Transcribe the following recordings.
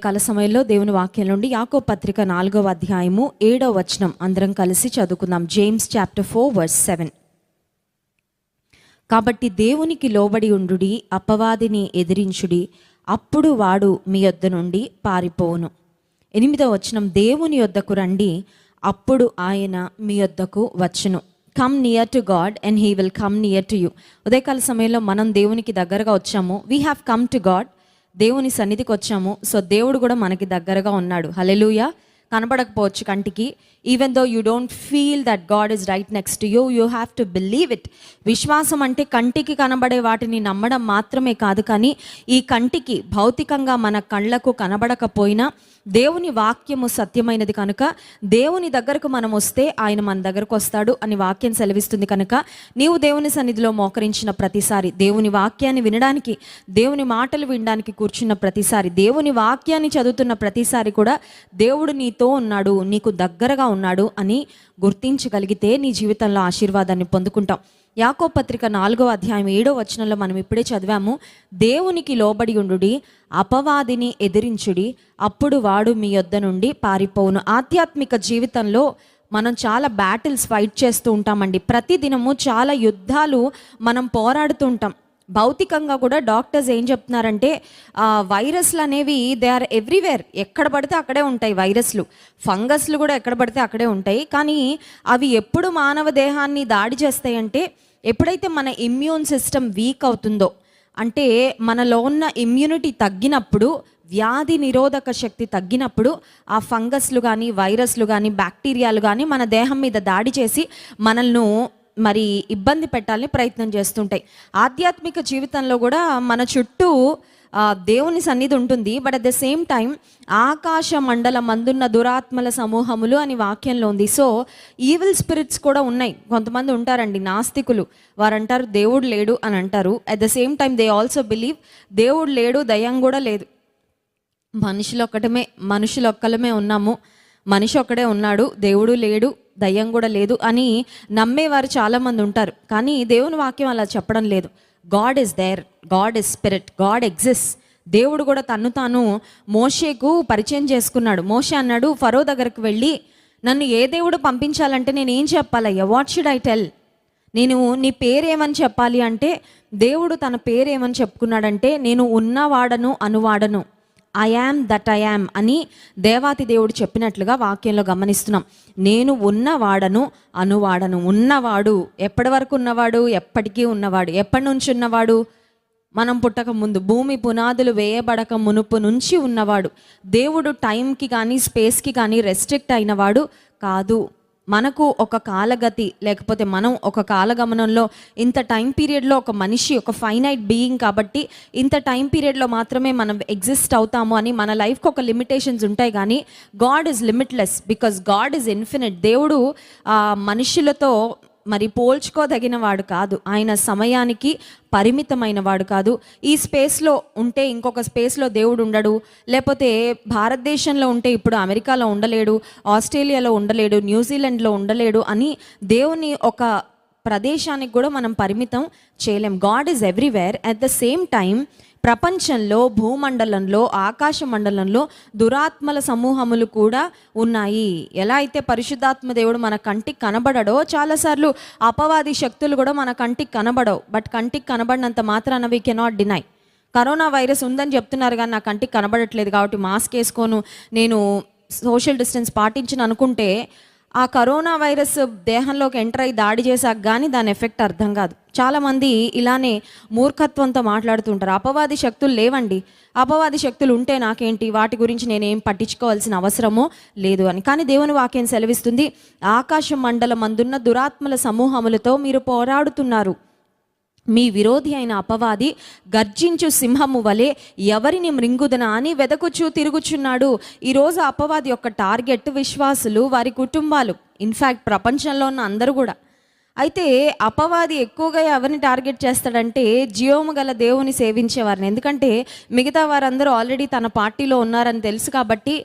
కాల సమయంలో దేవుని వాక్యం నుండి యాకోబు పత్రిక 4వ అధ్యాయము 7వ వచనం అందరం కలిసి చదువుకుందాం. James chapter 4 verse 7. కాబట్టి దేవునికి లోబడి ఉండుడి, అపవాదిని ఎదిరించుడి, అప్పుడు వాడు మీ యొద్ద నుండి పారిపోవును. 8వ వచనం, దేవుని యొద్దకు రండి, అప్పుడు ఆయన మీ యొద్దకు వచ్చును. Come near to God and he will come near to you. ఉదయకాల సమయంలో మనం దేవునికి దగ్గరగా వచ్చాము. We have come to God, దేవుని సన్నిధికి వచ్చాము. సో దేవుడు కూడా మనకి దగ్గరగా ఉన్నాడు. హల్లెలూయా. కనబడకపోవచ్చు కంటికి. Even though you don't feel that God is right next to you, you have to believe it. విశ్వాసం అంటే కంటికి కనబడే వాటిని నమ్మడం మాత్రమే కాదు, కానీ ఈ కంటికి భౌతికంగా మన కళ్ళకు కనబడకపోయినా దేవుని వాక్యము సత్యమైనది కనుక దేవుని దగ్గరకు మనం వస్తే ఆయన మన దగ్గరకు వస్తాడు అని వాక్యం సెలవిస్తుంది. కనుక నీవు దేవుని సన్నిధిలో మోకరించిన ప్రతిసారి, దేవుని వాక్యాన్ని వినడానికి, దేవుని మాటలు వినడానికి కూర్చున్న ప్రతిసారి, దేవుని వాక్యాన్ని చదువుతున్న ప్రతిసారి కూడా దేవుడు నీతో ఉన్నాడు, నీకు దగ్గరగా ఉన్నాడు అని గుర్తించగలిగితే నీ జీవితంలో ఆశీర్వాదాన్ని పొందుకుంటాం. యాకోబు పత్రిక 4వ అధ్యాయం 7వ వచనంలో మనం ఇప్పుడే చదివాము. దేవునికి లోబడి ఉండుడి, అపవాదిని ఎదిరించుడి, అప్పుడు వాడు మీ యొద్ద నుండి పారిపోవును. ఆధ్యాత్మిక జీవితంలో మనం చాలా బ్యాటిల్స్ ఫైట్ చేస్తూ ఉంటామండి. ప్రతిదినము చాలా యుద్ధాలు మనం పోరాడుతూ ఉంటాం. భౌతికంగా కూడా డాక్టర్స్ ఏం చెప్తున్నారంటే వైరస్లు అనేవి దే ఆర్ ఎవ్రీవేర్. ఎక్కడ పడితే అక్కడే ఉంటాయి వైరస్లు, ఫంగస్లు కూడా ఎక్కడ పడితే అక్కడే ఉంటాయి. కానీ అవి ఎప్పుడు మానవ దేహాన్ని దాడి చేస్తాయంటే ఎప్పుడైతే మన ఇమ్యూన్ సిస్టమ్ వీక్ అవుతుందో, అంటే మనలో ఉన్న ఇమ్యూనిటీ తగ్గినప్పుడు, వ్యాధి నిరోధక శక్తి తగ్గినప్పుడు ఆ ఫంగస్లు కానీ వైరస్లు కానీ బ్యాక్టీరియాలు కానీ మన దేహం మీద దాడి చేసి మనల్ని మరి ఇబ్బంది పెట్టాలని ప్రయత్నం చేస్తుంటాయి. ఆధ్యాత్మిక జీవితంలో కూడా మన చుట్టూ దేవుని సన్నిధి ఉంటుంది. But at the same time ఆకాశ మండలం అందున్న దురాత్మల సమూహములు అని వాక్యంలో ఉంది. సో ఈవిల్ స్పిరిట్స్ కూడా ఉన్నాయి. కొంతమంది ఉంటారండి నాస్తికులు, వారు అంటారు దేవుడు లేడు అని అంటారు. At the same time they also believe దేవుడు లేడు, దయ్యం కూడా లేదు, మనుషులు ఒక్కలమే ఉన్నాము, మనిషి ఒక్కడే ఉన్నాడు, దేవుడు లేడు, దయ్యం కూడా లేదు అని నమ్మేవారు చాలామంది ఉంటారు. కానీ దేవుని వాక్యం అలా చెప్పడం లేదు. God is there, God is spirit, God exist. దేవుడు కూడా తను తాను మోషేకు పరిచయం చేసుకున్నాడు. మోషే అన్నాడు ఫరో దగ్గరకు వెళ్ళి, నన్ను ఏ దేవుడు పంపించాలంటే నేను ఏం చెప్పాలయ్యా, వాట్ షుడ్ ఐ టెల్, నేను నీ పేరేమని చెప్పాలి అంటే దేవుడు తన పేరేమని చెప్పుకున్నాడంటే నేను ఉన్నవాడను అనువాడను, I am that I am అని దేవాతి దేవుడు చెప్పినట్లుగా వాక్యంలో గమనిస్తున్నాం. నేను ఉన్నవాడను అనువాడను. ఉన్నవాడు ఎప్పటి వరకు ఉన్నవాడు? ఎప్పటికీ ఉన్నవాడు. ఎప్పటి నుంచి ఉన్నవాడు? మనం పుట్టక ముందు, భూమి పునాదులు వేయబడక మునుపు నుంచి ఉన్నవాడు. దేవుడు టైంకి కానీ స్పేస్కి కానీ రెస్ట్రిక్ట్ అయినవాడు కాదు. మనకు ఒక కాలగతి, లేకపోతే మనం ఒక కాలగమనంలో ఇంత టైం పీరియడ్లో ఒక మనిషి ఒక ఫైనైట్ బీయింగ్ కాబట్టి ఇంత టైం పీరియడ్లో మాత్రమే మనం ఎగ్జిస్ట్ అవుతాము అని మన లైఫ్కి ఒక లిమిటేషన్స్ ఉంటాయి. కానీ God is limitless because God is infinite. దేవుడు మనుషులతో మరి పోల్చుకోదగిన వాడు కాదు. ఆయన సమయానికి పరిమితమైన వాడు కాదు. ఈ స్పేస్లో ఉంటే ఇంకొక స్పేస్లో దేవుడు ఉండడు, లేకపోతే భారతదేశంలో ఉంటే ఇప్పుడు అమెరికాలో ఉండలేడు, ఆస్ట్రేలియాలో ఉండలేడు, న్యూజిలాండ్లో ఉండలేడు అని దేవుని ఒక ప్రదేశానికి కూడా మనం పరిమితం చేయలేం. God is everywhere. At the same time ప్రపంచంలో, భూమండలంలో, ఆకాశ మండలంలో దురాత్మల సమూహములు కూడా ఉన్నాయి. ఎలా అయితే పరిశుద్ధాత్మ దేవుడు మన కంటికి కనబడడో, చాలాసార్లు అపవాది శక్తులు కూడా మన కంటికి కనబడవు. బట్ కంటికి కనబడినంత మాత్రాన we cannot deny. Corona virus ఉందని చెప్తున్నారు కానీ నా కంటికి కనబడట్లేదు కాబట్టి మాస్క్ వేసుకోను, నేను సోషల్ డిస్టెన్స్ పాటించను అనుకుంటే ఆ కరోనా వైరస్ దేహంలోకి ఎంటర్ అయ్యి దాడి చేశాక కానీ దాని ఎఫెక్ట్ అర్థం కాదు. చాలామంది ఇలానే మూర్ఖత్వంతో మాట్లాడుతుంటారు. అపవాది శక్తులు లేవండి, అపవాది శక్తులు ఉంటే నాకేంటి, వాటి గురించి నేనేం పట్టించుకోవాల్సిన అవసరమో లేదు అని. కానీ దేవుని వాక్యం సెలవిస్తుంది, ఆకాశ మండలం అందున్న దురాత్మల సమూహములతో మీరు పోరాడుతున్నారు. మీ విరోధి అయిన అపవాది గర్జించు సింహము వలె ఎవరిని మృంగుదనా అని వెదకుచూ తిరుగుచున్నాడు. ఈరోజు అపవాది యొక్క టార్గెట్ విశ్వాసులు, వారి కుటుంబాలు, ఇన్ఫ్యాక్ట్ ప్రపంచంలో ఉన్న అందరూ కూడా. అయితే అపవాది ఎక్కువగా ఎవరిని టార్గెట్ చేస్తాడంటే జీవము గల దేవుని సేవించేవారిని. ఎందుకంటే మిగతా వారందరూ ఆల్రెడీ తన పార్టీలో ఉన్నారని తెలుసు కాబట్టి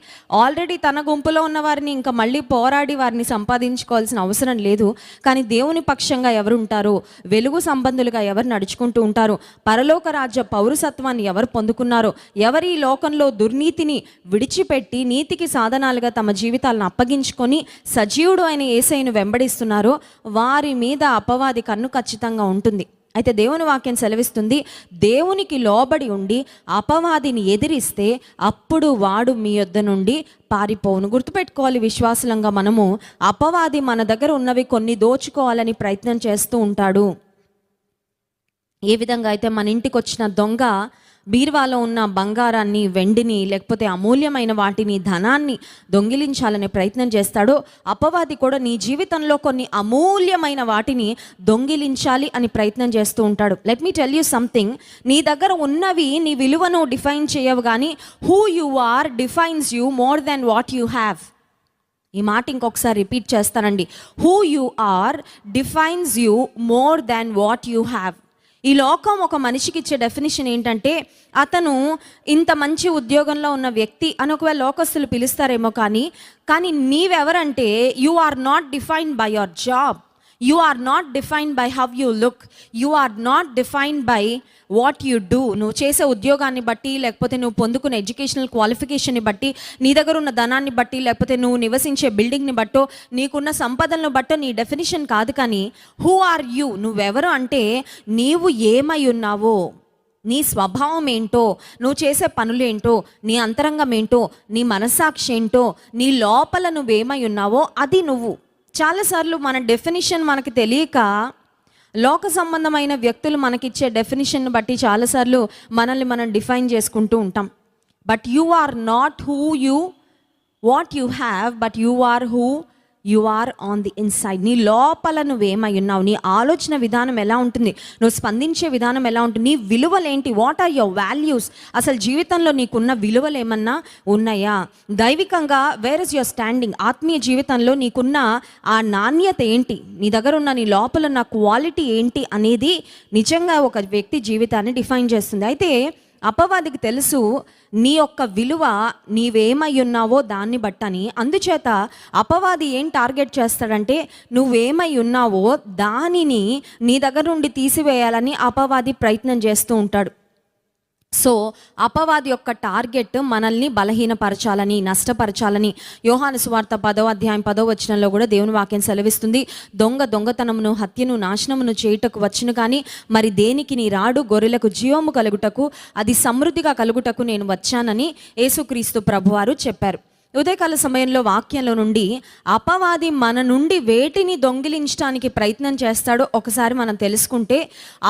ఆల్రెడీ తన గుంపులో ఉన్న వారిని ఇంకా మళ్ళీ పోరాడి వారిని సంపాదించుకోవాల్సిన అవసరం లేదు. కానీ దేవుని పక్షంగా ఎవరు ఉంటారో, వెలుగు సంబంధులుగా ఎవరు నడుచుకుంటూ ఉంటారో, పరలోక రాజ్య పౌరసత్వాన్ని ఎవరు పొందుకున్నారో, ఎవరి ఈ లోకంలో దుర్నీతిని విడిచిపెట్టి నీతికి సాధనాలుగా తమ జీవితాలను అప్పగించుకొని సజీవుడు అయిన యేసయ్యను వెంబడిస్తున్నారో వారి మీద అపవాది కన్ను ఖచ్చితంగా ఉంటుంది. అయితే దేవుని వాక్యం సెలవిస్తుంది, దేవునికి లోబడి ఉండి అపవాదిని ఎదిరిస్తే అప్పుడు వాడు మీ యొద్ద నుండి పారిపోవును. గుర్తుపెట్టుకోవాలి విశ్వాసులంగా మనము, అపవాది మన దగ్గర ఉన్నవి కొన్ని దోచుకోవాలని ప్రయత్నం చేస్తూ ఉంటాడు. ఏ విధంగా అయితే మన ఇంటికి వచ్చిన దొంగ బీరువాలో ఉన్న బంగారాన్ని, వెండిని, లేకపోతే అమూల్యమైన వాటిని, ధనాన్ని దొంగిలించాలనే ప్రయత్నం చేస్తాడో, అపవాది కూడా నీ జీవితంలో కొన్ని అమూల్యమైన వాటిని దొంగిలించాలి అని ప్రయత్నం చేస్తూ ఉంటాడు. Let me tell you something, నీ దగ్గర ఉన్నవి నీ విలువను డిఫైన్ చేయవు, కానీ who you are defines you more than what you have. ఈ మాట ఇంకొకసారి రిపీట్ చేస్తానండి. Who you are defines you more than what you have. ఈ లోకం ఒక మనిషికి ఇచ్చే డెఫినేషన్ ఏంటంటే, అతను ఇంత మంచి ఉద్యోగంలో ఉన్న వ్యక్తి అని ఒకవేళ లోకస్తులు పిలుస్తారేమో, కానీ నీవెవరంటే you are not defined by your job, you are not defined by how you look, you are not defined by what you do. నువ్వు చేసే ఉద్యోగాన్ని బట్టి, లేకపోతే నువ్వు పొందుకునే ఎడ్యుకేషనల్ క్వాలిఫికేషన్ని బట్టి, నీ దగ్గర ఉన్న ధనాన్ని బట్టి, లేకపోతే నువ్వు నివసించే బిల్డింగ్ని బట్టో, నీకున్న సంపదలను బట్టో నీ డెఫినేషన్ కాదు. కానీ హూ ఆర్ యూ, నువ్వెవరు అంటే నీవు ఏమై ఉన్నావో, నీ స్వభావం ఏంటో, నువ్వు చేసే పనులేంటో, నీ అంతరంగం ఏంటో, నీ మనస్సాక్షి ఏంటో, నీ లోపల నువ్వేమై ఉన్నావో అది నువ్వు. చాలాసార్లు మన డెఫినేషన్ మనకి తెలియక లోక సంబంధమైన వ్యక్తులు మనకిచ్చే డెఫినేషన్ బట్టి చాలాసార్లు మనల్ని మనం డిఫైన్ చేసుకుంటూ ఉంటాం. But you are not who you what you have, but you are who you are on the inside. నీ లోపల నువ్వేమై ఉన్నావు, నీ ఆలోచన విధానం ఎలా ఉంటుంది, నువ్వు స్పందించే విధానం ఎలా ఉంటుంది, నీ విలువలేంటి, వాట్ ఆర్ యువర్ వాల్యూస్. అసలు జీవితంలో నీకున్న విలువలు ఏమన్నా ఉన్నాయా? దైవికంగా వేర్ ఇస్ యువర్ స్టాండింగ్, ఆత్మీయ జీవితంలో నీకున్న ఆ నాణ్యత ఏంటి, నీ దగ్గర ఉన్న నీ లోపల ఉన్న క్వాలిటీ ఏంటి అనేది నిజంగా ఒక వ్యక్తి జీవితాన్ని డిఫైన్ చేస్తుంది. అయితే అపవాదికి తెలుసు నీ యొక్క విలువ నీవేమై ఉన్నావో దాన్ని బట్టని. అందుచేత అపవాది ఏం టార్గెట్ చేస్తాడంటే, నువ్వేమై ఉన్నావో దానిని నీ దగ్గర నుండి తీసివేయాలని అపవాది ప్రయత్నం చేస్తూ ఉంటాడు. సో అపవాది యొక్క టార్గెట్ మనల్ని బలహీనపరచాలని, నష్టపరచాలని. యోహాను సువార్త 10వ అధ్యాయం 10వ వచనంలో కూడా దేవుని వాక్యం సెలవిస్తుంది, దొంగతనమును, హత్యను, నాశనమును చేయుటకు వచ్చును, కానీ మరి దేనికి నీ రాడు, గొర్రెలకు జీవము కలుగుటకు, అది సమృద్ధిగా కలుగుటకు నేను వచ్చానని యేసుక్రీస్తు ప్రభువారు చెప్పారు. ఉదయకాల సమయంలో వాక్యంలో నుండి అపవాది మన నుండి వేటిని దొంగిలించడానికి ప్రయత్నం చేస్తాడో ఒకసారి మనం తెలుసుకుంటే,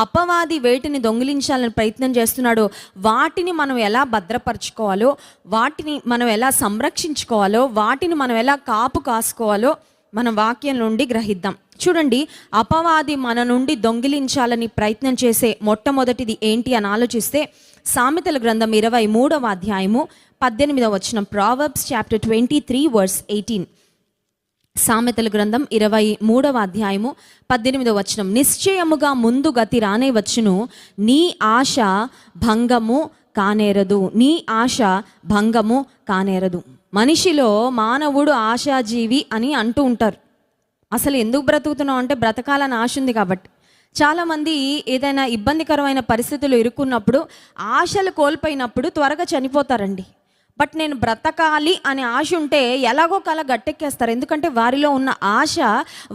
అపవాది వేటిని దొంగిలించాలని ప్రయత్నం చేస్తున్నాడో వాటిని మనం ఎలా భద్రపరచుకోవాలో, వాటిని మనం ఎలా సంరక్షించుకోవాలో, వాటిని మనం ఎలా కాపు కాసుకోవాలో మన వాక్యం నుండి గ్రహిద్దాం. చూడండి, అపవాది మన నుండి దొంగిలించాలని ప్రయత్నం చేసే మొట్టమొదటిది ఏంటి అని ఆలోచిస్తే, సామెతల గ్రంథం 23వ అధ్యాయము 18వ వచనం. Proverbs chapter 23 verse 18. సామెతల గ్రంథం 23వ అధ్యాయము 18వ వచనం. నిశ్చయముగా ముందు గతి రానే వచ్చును, నీ ఆశ భంగము కానేరదు, నీ ఆశ భంగము కానేరదు. మనిషిలో మానవుడు ఆశాజీవి అని అంటూ ఉంటారు. అసలు ఎందుకు బ్రతుకుతున్నావు అంటే బ్రతకాలని ఆశ ఉంది కాబట్టి. చాలామంది ఏదైనా ఇబ్బందికరమైన పరిస్థితులు ఇరుక్కున్నప్పుడు, ఆశలు కోల్పోయినప్పుడు త్వరగా చనిపోతారండి. బట్ నేను బ్రతకాలి అనే ఆశ ఉంటే ఎలాగో కల గట్టెక్కేస్తారు. ఎందుకంటే వారిలో ఉన్న ఆశ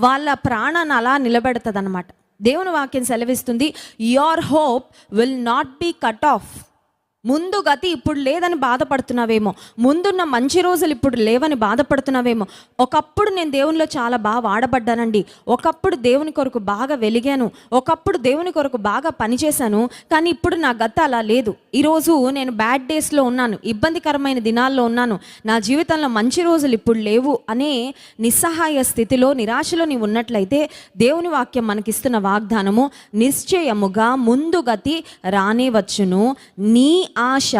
వాళ్ళ ప్రాణాన్ని అలా నిలబెడుతుంది అన్నమాట. దేవుని వాక్యం సెలవిస్తుంది, your hope will not be cut off. ముందు గతి ఇప్పుడు లేదని బాధపడుతున్నావేమో, ముందున్న మంచి రోజులు ఇప్పుడు లేవని బాధపడుతున్నావేమో. ఒకప్పుడు నేను దేవునిలో చాలా బాగా వాడబడ్డానండి, ఒకప్పుడు దేవుని కొరకు బాగా వెలిగాను, ఒకప్పుడు దేవుని కొరకు బాగా పనిచేశాను, కానీ ఇప్పుడు నా గత అలా లేదు. ఈరోజు నేను బ్యాడ్ డేస్లో ఉన్నాను, ఇబ్బందికరమైన దినాల్లో ఉన్నాను, నా జీవితంలో మంచి రోజులు ఇప్పుడు లేవు అనే నిస్సహాయ స్థితిలో, నిరాశలో నీవు ఉన్నట్లయితే దేవుని వాక్యం మనకిస్తున్న వాగ్దానము, నిశ్చయముగా ముందు గతి రానే వచ్చును, నీ ఆశ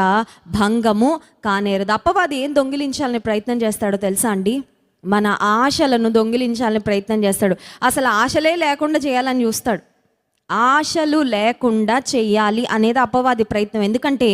భంగము కానేరదు. అపవాది ఏం దొంగిలించాలని ప్రయత్నం చేస్తాడో తెలుసా అండి? మన ఆశలను దొంగిలించాలని ప్రయత్నం చేస్తాడు. అసలు ఆశలే లేకుండా చేయాలని చూస్తాడు. ఆశలు లేకుండా చెయ్యాలి అనేది అపవాది ప్రయత్నం. ఎందుకంటే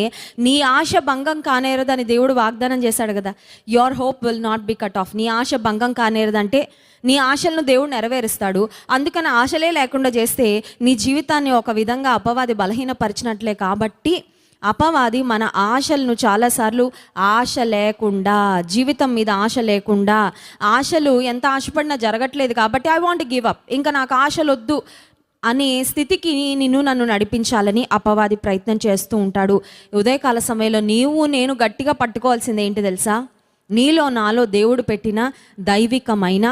నీ ఆశ భంగం కానేరదని దేవుడు వాగ్దానం చేశాడు కదా, your hope will not be cut off. నీ ఆశ భంగం కానేరదంటే నీ ఆశలను దేవుడు నెరవేరుస్తాడు. అందుకని ఆశలే లేకుండా చేస్తే నీ జీవితాన్ని ఒక విధంగా అపవాది బలహీనపరిచినట్లే. కాబట్టి అపవాది మన ఆశలను చాలాసార్లు ఆశ లేకుండా, జీవితం మీద ఆశ లేకుండా, ఆశలు ఎంత ఆశపడినా జరగట్లేదు కాబట్టి ఐ వాంట్ గివ్ అప్, ఇంకా నాకు ఆశలు వద్దు అనే స్థితికి నన్ను నడిపించాలని అపవాది ప్రయత్నం చేస్తూ ఉంటాడు. ఉదయకాల సమయంలో నీవు నేను గట్టిగా పట్టుకోవాల్సింది ఏంటి తెలుసా? నీలో నాలో దేవుడు పెట్టిన దైవికమైన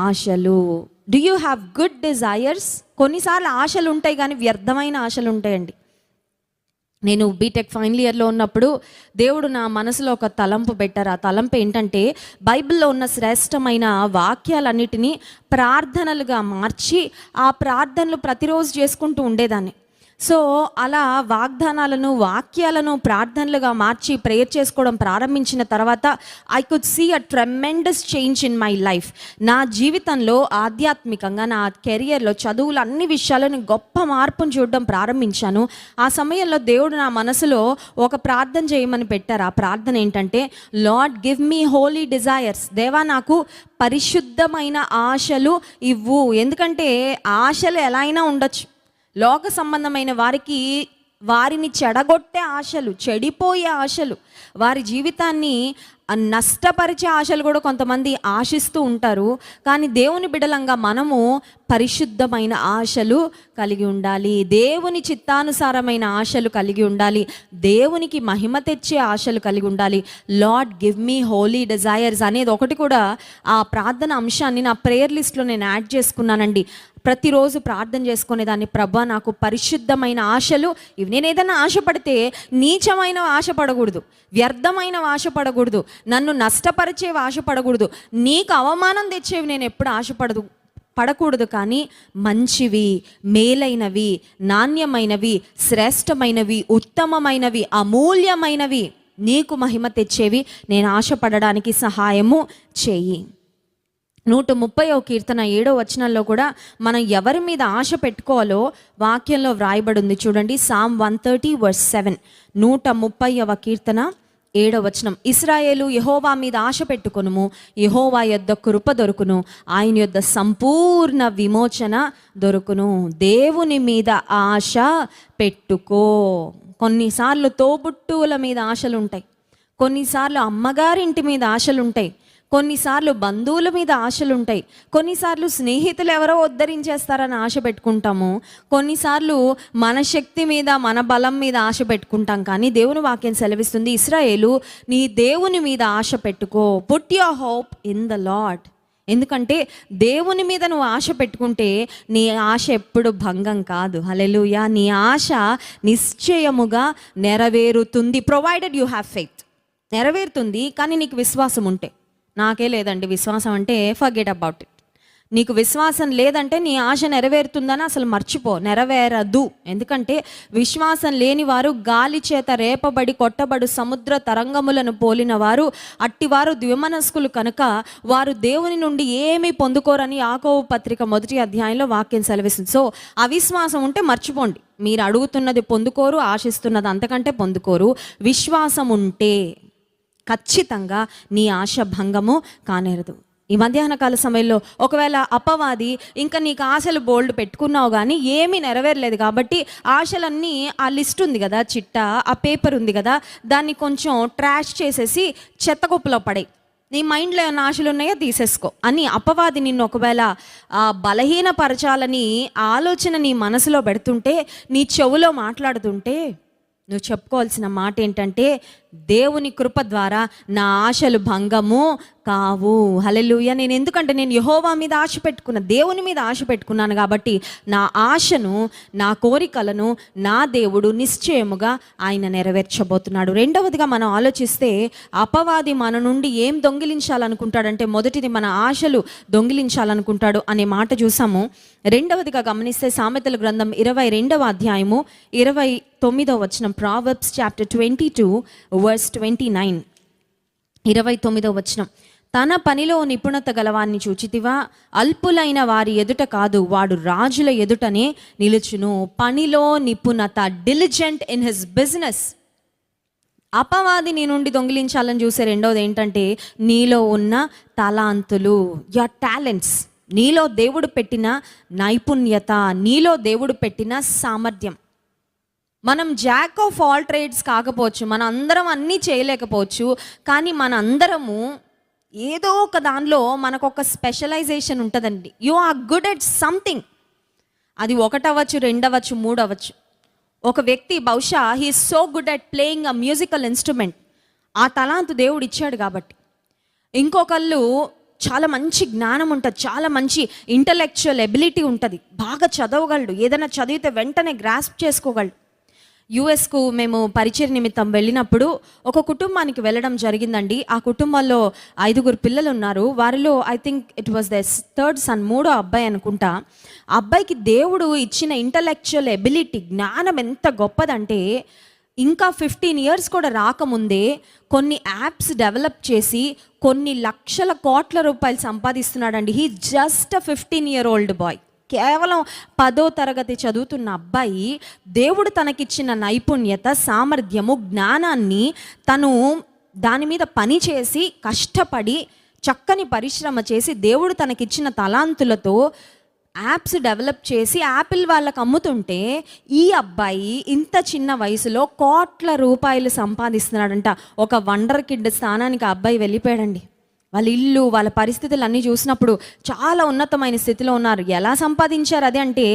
ఆశలు. Do you have good desires? కొన్నిసార్లు ఆశలు ఉంటాయి కానీ వ్యర్థమైన ఆశలు ఉంటాయండి. నేను బీటెక్ ఫైనల్ ఇయర్లో ఉన్నప్పుడు దేవుడు నా మనసులో ఒక తలంపు పెట్టారు. ఆ తలంపు ఏంటంటే బైబిల్లో ఉన్న శ్రేష్టమైన వాక్యాలన్నిటినీ ప్రార్థనలుగా మార్చి ఆ ప్రార్థనలు ప్రతిరోజు చేసుకుంటూ ఉండేదాన్ని. సో అలా వాగ్దానాలను, వాక్యాలను ప్రార్థనలుగా మార్చి ప్రేయర్ చేసుకోవడం ప్రారంభించిన తర్వాత I could see a tremendous change in my life. నా జీవితంలో ఆధ్యాత్మికంగా, నా కెరియర్లో, చదువులు, అన్ని విషయాలను గొప్ప మార్పును చూడడం ప్రారంభించాను. ఆ సమయంలో దేవుడు నా మనసులో ఒక ప్రార్థన చేయమని పెట్టారు. ఆ ప్రార్థన ఏంటంటే, Lord give me holy desires. దేవా నాకు పరిశుద్ధమైన ఆశలు ఇవ్వు. ఎందుకంటే ఆశలు ఎలా అయినా ఉండొచ్చు. లోక సంబంధమైన వారిని చెడగొట్టే ఆశలు, చెడిపోయే ఆశలు, వారి జీవితాన్ని నష్టపరిచే ఆశలు కూడా కొంతమంది ఆశిస్తూ ఉంటారు. కానీ దేవుని బిడలంగా మనము పరిశుద్ధమైన ఆశలు కలిగి ఉండాలి, దేవుని చిత్తానుసారమైన ఆశలు కలిగి ఉండాలి, దేవునికి మహిమ తెచ్చే ఆశలు కలిగి ఉండాలి. Lord give me holy desires అనేది ఒకటి కూడా ఆ ప్రార్థన అంశాన్ని నా ప్రేయర్ లిస్ట్లో నేను యాడ్ చేసుకున్నానండి. ప్రతిరోజు ప్రార్థన చేసుకునేదాన్ని, ప్రభా నాకు పరిశుద్ధమైన ఆశలు ఇవి. నేను ఏదైనా ఆశపడితే నీచమైన ఆశపడకూడదు, వ్యర్థమైన ఆశపడకూడదు, నన్ను నష్టపరిచేవి ఆశపడకూడదు, నీకు అవమానం తెచ్చేవి నేను ఎప్పుడు పడకూడదు. కానీ మంచివి, మేలైనవి, నాణ్యమైనవి, శ్రేష్టమైనవి, ఉత్తమమైనవి, అమూల్యమైనవి, నీకు మహిమ తెచ్చేవి నేను ఆశపడడానికి సహాయము చేయి. 130వ కీర్తన 7వ వచనంలో కూడా మనం ఎవరి మీద ఆశ పెట్టుకోవాలో వాక్యంలో వ్రాయబడి ఉంది. చూడండి, Psalm 130:7. 130వ కీర్తన 7వ వచనం. ఇశ్రాయేలు యెహోవా మీద ఆశ పెట్టుకొనుము, యెహోవా యొద్ద కృప దొరుకును, ఆయన యొద్ద సంపూర్ణ విమోచన దొరుకును. దేవుని మీద ఆశ పెట్టుకో. కొన్నిసార్లు తోబుట్టువుల మీద ఆశలు ఉంటాయి, కొన్నిసార్లు అమ్మగారింటి మీద ఆశలు ఉంటాయి, కొన్నిసార్లు బంధువుల మీద ఆశలు ఉంటాయి, కొన్నిసార్లు స్నేహితులు ఎవరో ఉద్ధరించేస్తారని ఆశ పెట్టుకుంటాము, కొన్నిసార్లు మన శక్తి మీద, మన బలం మీద ఆశ పెట్టుకుంటాం. కానీ దేవుని వాక్యం సెలవిస్తుంది, ఇశ్రాయేలు నీ దేవుని మీద ఆశ పెట్టుకో. Put your hope in the lord. ఎందుకంటే దేవుని మీద నువ్వు ఆశ పెట్టుకుంటే నీ ఆశ ఎప్పుడు భంగం కాదు. హల్లెలూయా. నీ ఆశ నిశ్చయముగా నెరవేరుతుంది. Provided you have faith. నెరవేరుతుంది కానీ నీకు విశ్వాసం ఉంటే. నాకే లేదండి విశ్వాసం అంటే, ఫర్గెట్ అబౌట్ ఇట్. నీకు విశ్వాసం లేదంటే నీ ఆశ నెరవేరుతుందని అసలు మర్చిపో, నెరవేరదు. ఎందుకంటే విశ్వాసం లేని వారు గాలి చేత రేపబడి కొట్టబడు సముద్ర తరంగములను పోలిన వారు, అట్టివారు ద్విమనస్కులు కనుక వారు దేవుని నుండి ఏమీ పొందుకోరని యాకోబు పత్రిక 1వ అధ్యాయంలో వాక్యం సెలవిస్తుంది. సో అవిశ్వాసం ఉంటే మర్చిపోండి, మీరు అడుగుతున్నది పొందుకోరు, ఆశిస్తున్నది అంతకంటే పొందుకోరు. విశ్వాసం ఉంటే ఖచ్చితంగా నీ ఆశ భంగము కానేరదు. ఈ మధ్యాహ్న కాల సమయంలో ఒకవేళ అపవాది ఇంకా నీకు ఆశలు బోల్డ్ పెట్టుకున్నావు కానీ ఏమీ నెరవేరలేదు కాబట్టి ఆశలన్నీ, ఆ లిస్ట్ ఉంది కదా, చిట్టా, ఆ పేపర్ ఉంది కదా, దాన్ని కొంచెం ట్రాష్ చేసేసి చెత్తకుప్పలో పడే, నీ మైండ్లో ఏమైనా ఆశలు ఉన్నాయో తీసేసుకో అని అపవాది నిన్ను ఒకవేళ బలహీనపరచాలని ఆలోచన నీ మనసులో పెడుతుంటే, నీ చెవులో మాట్లాడుతుంటే, నువ్వు చెప్పుకోవాల్సిన మాట ఏంటంటే, దేవుని కృప ద్వారా నా ఆశలు భంగము కావు. హల్లెలూయా. ఎందుకంటే నేను యెహోవా మీద ఆశ పెట్టుకున్నా, దేవుని మీద ఆశ పెట్టుకున్నాను కాబట్టి నా ఆశను, నా కోరికలను నా దేవుడు నిశ్చయముగా ఆయన నెరవేర్చబోతున్నాడు. రెండవదిగా మనం ఆలోచిస్తే అపవాది మన నుండి ఏం దొంగిలించాలనుకుంటాడంటే, మొదటిది మన ఆశలు దొంగిలించాలనుకుంటాడు అనే మాట చూసాము. రెండవదిగా గమనిస్తే సామెతల గ్రంథం 22వ అధ్యాయము 29వ వచనం, Proverbs chapter 22 verse 29. 29వ వచనం. తన పనిలో నిపుణత గలవాన్ని చూచితివా, అల్పులైన వారి ఎదుట కాదు, వాడు రాజుల ఎదుటనే నిలుచును. పనిలో నిపుణత, డిలిజెంట్ ఇన్ హిస్ బిజినెస్. అపవాది నీ నుండి దొంగిలించాలని చూసే రెండోది ఏంటంటే నీలో ఉన్న తలాంతులు, యువర్ టాలెంట్స్, నీలో దేవుడు పెట్టిన నైపుణ్యత, నీలో దేవుడు పెట్టిన సామర్థ్యం. మనం జాక్ ఆఫ్ ఆల్ ట్రేడ్స్ కాకపోవచ్చు, మన అందరం అన్నీ చేయలేకపోవచ్చు, కానీ మన అందరము ఏదో ఒక దానిలో మనకు ఒక స్పెషలైజేషన్ ఉంటుందండి. You are good at something. అది 1 అవ్వచ్చు, 2 అవ్వచ్చు, 3 అవ్వచ్చు. ఒక వ్యక్తి బహుశా he is so good at playing a musical instrument, ఆ తలాంతు దేవుడు ఇచ్చాడు కాబట్టి. ఇంకొకళ్ళు చాలా మంచి జ్ఞానం ఉంటుంది, చాలా మంచి ఇంటలెక్చువల్ ఎబిలిటీ ఉంటుంది, బాగా చదవగలడు, ఏదైనా చదివితే వెంటనే గ్రాస్ప్ చేసుకోగలడు. యుఎస్కు మేము పరిచయ నిమిత్తం వెళ్ళినప్పుడు ఒక కుటుంబానికి వెళ్ళడం జరిగిందండి. ఆ కుటుంబంలో 5 పిల్లలు ఉన్నారు. వారిలో I think it was the third son, 3వ అబ్బాయి అనుకుంటా. ఆ అబ్బాయికి దేవుడు ఇచ్చిన ఇంటలెక్చువల్ ఎబిలిటీ, జ్ఞానం ఎంత గొప్పదంటే ఇంకా 15 ఇయర్స్ కూడా రాకముందే కొన్ని యాప్స్ డెవలప్ చేసి కొన్ని లక్షల కోట్ల రూపాయలు సంపాదిస్తున్నాడండి. He just a 15-year-old boy. కేవలం 10వ తరగతి చదువుతున్న అబ్బాయి దేవుడు తనకిచ్చిన నైపుణ్యత, సామర్థ్యము, జ్ఞానాన్ని తను దాని మీద పని చేసి కష్టపడి చక్కని పరిశ్రమ చేసి దేవుడు తనకిచ్చిన తలాంతులతో యాప్స్ డెవలప్ చేసి యాపిల్ వాళ్ళకు అమ్ముతుంటే ఈ అబ్బాయి ఇంత చిన్న వయసులో కోట్ల రూపాయలు సంపాదిస్తున్నాడంట. ఒక వండర్ కిడ్ స్థానానికి ఆ అబ్బాయి వెళ్ళిపోయాడండి. వాళ్ళ ఇల్లు, వాళ్ళ పరిస్థితులు అన్నీ చూసినప్పుడు చాలా ఉన్నతమైన స్థితిలో ఉన్నారు. ఎలా సంపాదించారు అది అంటే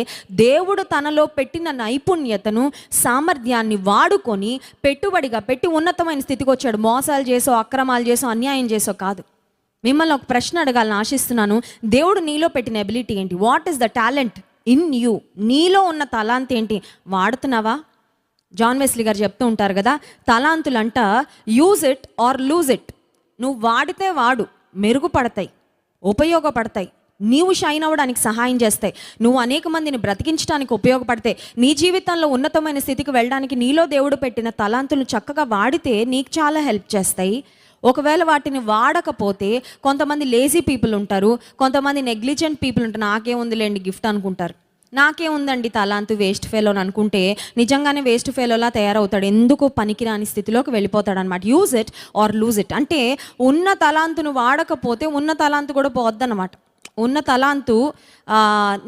దేవుడు తనలో పెట్టిన నైపుణ్యతను, సామర్థ్యాన్ని వాడుకొని పెట్టుబడిగా పెట్టి ఉన్నతమైన స్థితికి వచ్చాడు. మోసాలు చేసో, అక్రమాలు చేసో, అన్యాయం చేసో కాదు. మిమ్మల్ని ఒక ప్రశ్న అడగాలని ఆశిస్తున్నాను. దేవుడు నీలో పెట్టిన ఎబిలిటీ ఏంటి? What is the talent in you? నీలో ఉన్న తలాంత్ ఏంటి? వాడుతున్నావా? జాన్ వెస్లీ గారు చెప్తూ ఉంటారు కదా, తలాంతులంట use it or lose it. నువ్వు వాడితే వాడు, మెరుగుపడతాయి, ఉపయోగపడతాయి, నీవు షైన్ అవ్వడానికి సహాయం చేస్తాయి, నువ్వు అనేక మందిని బ్రతికించడానికి ఉపయోగపడతాయి, నీ జీవితంలో ఉన్నతమైన స్థితికి వెళ్ళడానికి నీలో దేవుడు పెట్టిన తలాంతులు చక్కగా వాడితే నీకు చాలా హెల్ప్ చేస్తాయి. ఒకవేళ వాటిని వాడకపోతే కొంతమంది లేజీ పీపుల్ ఉంటారు, కొంతమంది నెగ్లిజెంట్ పీపుల్ ఉంటారు. నాకేముందిలేండి గిఫ్ట్ అనుకుంటారు, నాకేముందండి తలాంతు, వేస్ట్ ఫెలో అని అనుకుంటే నిజంగానే వేస్ట్ ఫెలోలా తయారవుతాడు. ఎందుకు పనికిరాని స్థితిలోకి వెళ్ళిపోతాడు అనమాట. Use it or lose it అంటే ఉన్న తలాంతును వాడకపోతే ఉన్న తలాంతు కూడా పోద్దన్నమాట. ఉన్న తలాంతు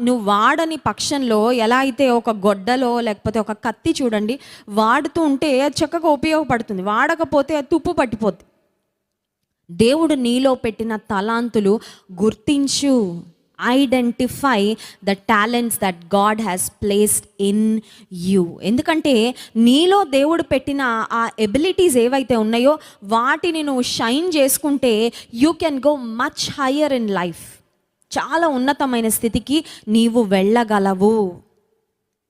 నువ్వు వాడని పక్షంలో ఎలా అయితే ఒక గొడ్డలో లేకపోతే ఒక కత్తి చూడండి, వాడుతూ ఉంటే అది చక్కగా ఉపయోగపడుతుంది, వాడకపోతే అది తుప్పు పట్టిపోద్ది. దేవుడు నీలో పెట్టిన తలాంతులు గుర్తించు. Identify the talents that God has placed in you. ఎందుకంటే నీలో దేవుడు పెట్టిన ఆ ఎబిలిటీస్ ఏవైతే ఉన్నాయో వాటిని నువ్వు షైన్ చేసుకుంటే you can go much higher in life. చాలా ఉన్నతమైన స్థితికి నీవు వెళ్ళగలవు.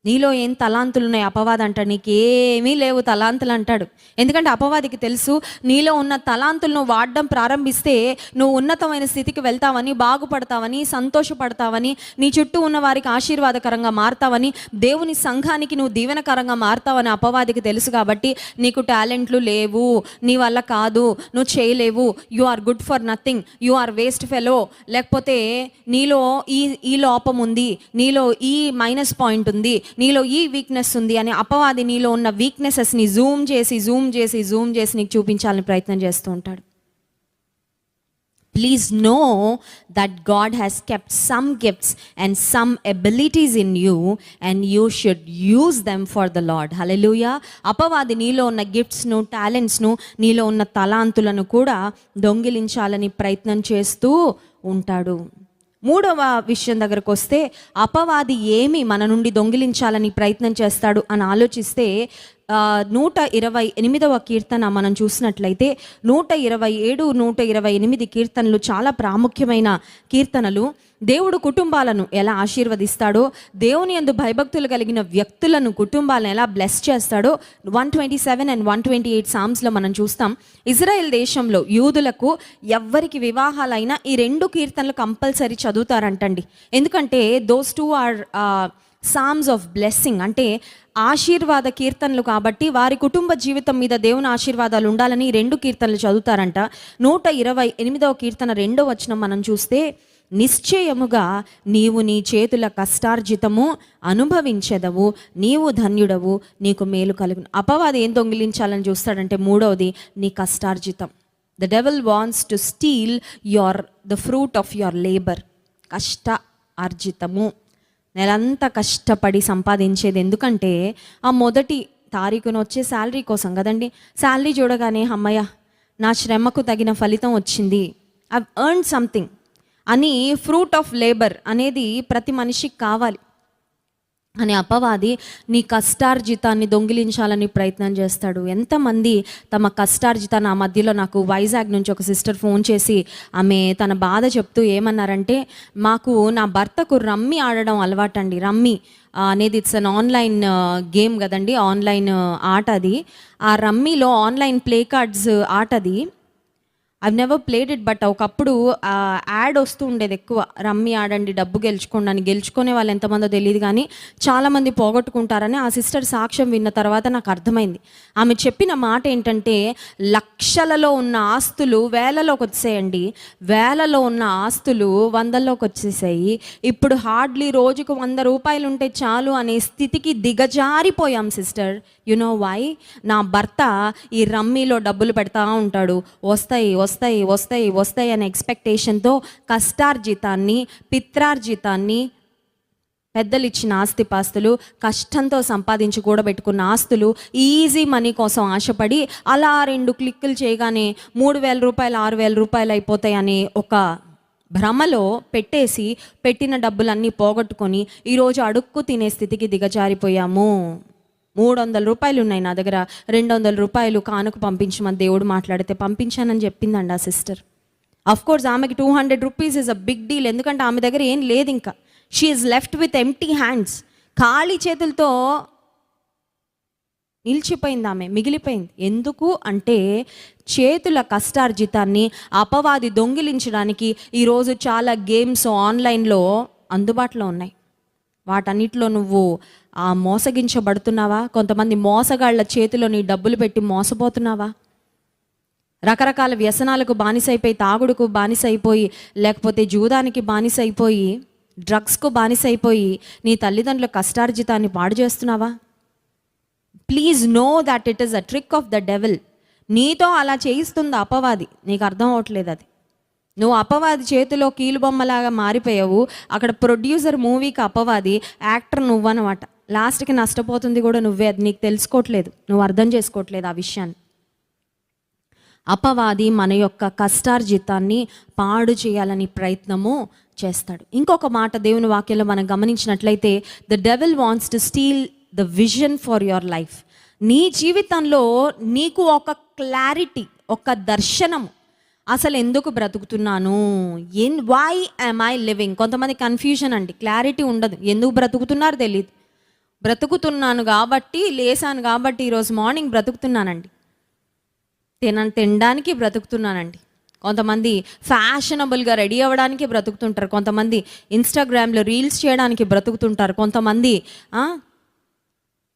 నీలో ఏం తలాంతులు ఉన్నాయి? అపవాది అంటాడు నీకేమీ లేవు తలాంతులు అంటాడు. ఎందుకంటే అపవాదికి తెలుసు నీలో ఉన్న తలాంతులను వాడడం ప్రారంభిస్తే నువ్వు ఉన్నతమైన స్థితికి వెళ్తావని, బాగుపడతావని, సంతోషపడతావని, నీ చుట్టూ ఉన్న వారికి ఆశీర్వాదకరంగా మారుతావని, దేవుని సంఘానికి నువ్వు దీవెనకరంగా మారుతావని అపవాదికి తెలుసు. కాబట్టి నీకు టాలెంట్లు లేవు, నీ వల్ల కాదు, నువ్వు చేయలేవు, you are good for nothing, you are waste fellow, లేకపోతే నీలో ఈ లోపం ఉంది, నీలో ఈ మైనస్ పాయింట్ ఉంది, నీలో ఈ వీక్నెస్ ఉంది అని అపవాది నీలో ఉన్న వీక్నెసెస్ని జూమ్ చేసి నీకు చూపించాలని ప్రయత్నం చేస్తూ ఉంటాడు. Please know that God has kept some gifts and some abilities in you and you should use them for the Lord. హల్లెలూయా. అపవాది నీలో ఉన్న గిఫ్ట్స్ను, టాలెంట్స్ను, నీలో ఉన్న తలాంతులను కూడా దొంగిలించాలని ప్రయత్నం చేస్తూ ఉంటాడు. 3వ విషయం దగ్గరకు వస్తే అపవాది ఏమి మన నుండి దొంగిలించాలని ప్రయత్నం చేస్తాడు అని ఆలోచిస్తే 128వ కీర్తన మనం చూసినట్లయితే 127, 128 కీర్తనలు చాలా ప్రాముఖ్యమైన కీర్తనలు. దేవుడు కుటుంబాలను ఎలా ఆశీర్వదిస్తాడో, దేవుని యందు భయభక్తులు కలిగిన వ్యక్తులను, కుటుంబాలను ఎలా బ్లెస్ చేస్తాడో 127 and 128 సామ్స్లో మనం చూస్తాం. ఇజ్రాయెల్ దేశంలో యూదులకు ఎవ్వరికి వివాహాలైనా ఈ 2 కీర్తనలు కంపల్సరీ చదువుతారంటండి. ఎందుకంటే those two are psalms of blessing అంటే ఆశీర్వాద కీర్తనలు కాబట్టి వారి కుటుంబ జీవితం మీద దేవుని ఆశీర్వాదాలు ఉండాలని 2 కీర్తనలు చదువుతారంట. 128వ కీర్తన 2వ వచనం మనం చూస్తే, నిశ్చయముగా నీవు నీ చేతుల కష్టార్జితము అనుభవించెదవు, నీవు ధన్యుడవు, నీకు మేలు కలుగును. అపవాది ఏం దొంగిలించాలని చూస్తాడంటే 3వది నీ కష్టార్జితం. The devil wants to steal the fruit of your labour. కష్ట ఆర్జితము, నెలంతా కష్టపడి సంపాదించేది. ఎందుకంటే ఆ మొదటి తారీఖున వచ్చే శాలరీ కోసం కదండి. శాలరీ చూడగానే అమ్మయ్య నా శ్రమకు తగిన ఫలితం వచ్చింది, ఐ ఎర్న్ సంథింగ్ అని ఫ్రూట్ ఆఫ్ లేబర్ అనేది ప్రతి మనిషికి కావాలి అని అపవాది నీ కష్టార్జితాన్ని దొంగిలించాలని ప్రయత్నం చేస్తాడు. ఎంతమంది తమ కష్టార్జితాన్ని, ఆ మధ్యలో నాకు వైజాగ్ నుంచి ఒక సిస్టర్ ఫోన్ చేసి ఆమె తన బాధ చెప్తూ ఏమన్నారంటే, మాకు నా భర్తకు రమ్మీ ఆడడం అలవాటండి. రమ్మీ అనేది ఇట్స్ అన్ ఆన్లైన్ గేమ్ కదండి, ఆన్లైన్ ఆట అది. ఆ రమ్మీలో ఆన్లైన్ ప్లే కార్డ్స్ ఆట అది. I've never played it, but ఒకప్పుడు యాడ్ వస్తూ ఉండేది ఎక్కువ, రమ్మీ ఆడండి డబ్బు గెలుచుకోండి అని. గెలుచుకునే వాళ్ళు ఎంతమందో తెలియదు కానీ చాలామంది పోగొట్టుకుంటారని ఆ సిస్టర్ సాక్ష్యం విన్న తర్వాత నాకు అర్థమైంది. ఆమె చెప్పిన మాట ఏంటంటే, లక్షలలో ఉన్న ఆస్తులు వేలలోకి వచ్చేయండి, వేలలో ఉన్న ఆస్తులు వందల్లోకి వచ్చేసాయి. ఇప్పుడు హార్డ్లీ రోజుకు 100 రూపాయలు ఉంటే చాలు అనే స్థితికి దిగజారిపోయాం సిస్టర్. You know why? నా భర్త ఈ రమ్మీలో డబ్బులు పెడతా ఉంటాడు, వస్తాయి వస్తాయి వస్తాయి వస్తాయి అనే ఎక్స్పెక్టేషన్తో కష్టార్జితాన్ని, పిత్రార్జితాన్ని, పెద్దలు ఇచ్చిన ఆస్తిపాస్తులు, కష్టంతో సంపాదించి కూడబెట్టుకున్న ఆస్తులు, ఈజీ మనీ కోసం ఆశపడి అలా 2 క్లిక్కులు చేయగానే 3,000 రూపాయలు 6,000 రూపాయలు అయిపోతాయని ఒక భ్రమలో పెట్టేసి పెట్టిన డబ్బులన్నీ పోగొట్టుకొని ఈరోజు అడుక్కు తినే స్థితికి దిగజారిపోయాము. 300 రూపాయలు ఉన్నాయి నా దగ్గర, 200 రూపాయలు కానుక పంపించమని దేవుడు మాట్లాడితే పంపించానని చెప్పిందండి ఆ సిస్టర్. అఫ్ కోర్స్ ఆమెకి 200 rupees is a big deal, ఎందుకంటే ఆమె దగ్గర ఏం లేదు. ఇంకా she is left with empty hands, ఖాళీ చేతులతో నిలిచిపోయింది, ఆమె మిగిలిపోయింది. ఎందుకు అంటే చేతుల కష్టార్జితాన్ని అపవాది దొంగిలించడానికి ఈరోజు చాలా గేమ్స్ ఆన్లైన్లో అందుబాటులో ఉన్నాయి. వాటన్నిటిలో నువ్వు మోసగించబడుతున్నావా? కొంతమంది మోసగాళ్ల చేతిలో నీ డబ్బులు పెట్టి మోసపోతున్నావా? రకరకాల వ్యసనాలకు బానిసైపోయి, తాగుడుకు బానిసైపోయి, లేకపోతే జూదానికి బానిసైపోయి, డ్రగ్స్కు బానిసైపోయి నీ తల్లిదండ్రుల కష్టార్జితాన్ని పాడు చేస్తున్నావా? Please know that it is a trick of the devil. నీతో అలా చేయిస్తుంది అపవాది, నీకు అర్థం అవ్వట్లేదు అది. నువ్వు అపవాది చేతిలో కీలుబొమ్మలాగా మారిపోయావు. అక్కడ ప్రొడ్యూసర్ మూవీకి అపవాది, యాక్టర్ నువ్వన్నమాట. లాస్ట్కి నష్టపోతుంది కూడా నువ్వే, అది నీకు తెలుసుకోవట్లేదు, నువ్వు అర్థం చేసుకోవట్లేదు ఆ విషయాన్ని. అపవాది మన యొక్క కష్టార్జితాన్ని పాడు చేయాలని ప్రయత్నము చేస్తాడు. ఇంకొక మాట దేవుని వాక్యంలో మనం గమనించినట్లయితే, the devil wants to steal the vision for your life. నీ జీవితంలో నీకు ఒక క్లారిటీ, ఒక దర్శనము, అసలు ఎందుకు బ్రతుకుతున్నాను, వై యామ్ ఐ లివింగ్. కొంతమంది కన్ఫ్యూజన్ అండి, క్లారిటీ ఉండదు, ఎందుకు బ్రతుకుతున్నారు తెలియదు. బ్రతుకుతున్నాను కాబట్టి, లేసాను కాబట్టి, ఈరోజు మార్నింగ్ బ్రతుకుతున్నానండి, తినడానికి బ్రతుకుతున్నానండి. కొంతమంది ఫ్యాషనబుల్గా రెడీ అవ్వడానికి బ్రతుకుతుంటారు, కొంతమంది ఇన్స్టాగ్రామ్లో రీల్స్ చేయడానికి బ్రతుకుతుంటారు, కొంతమంది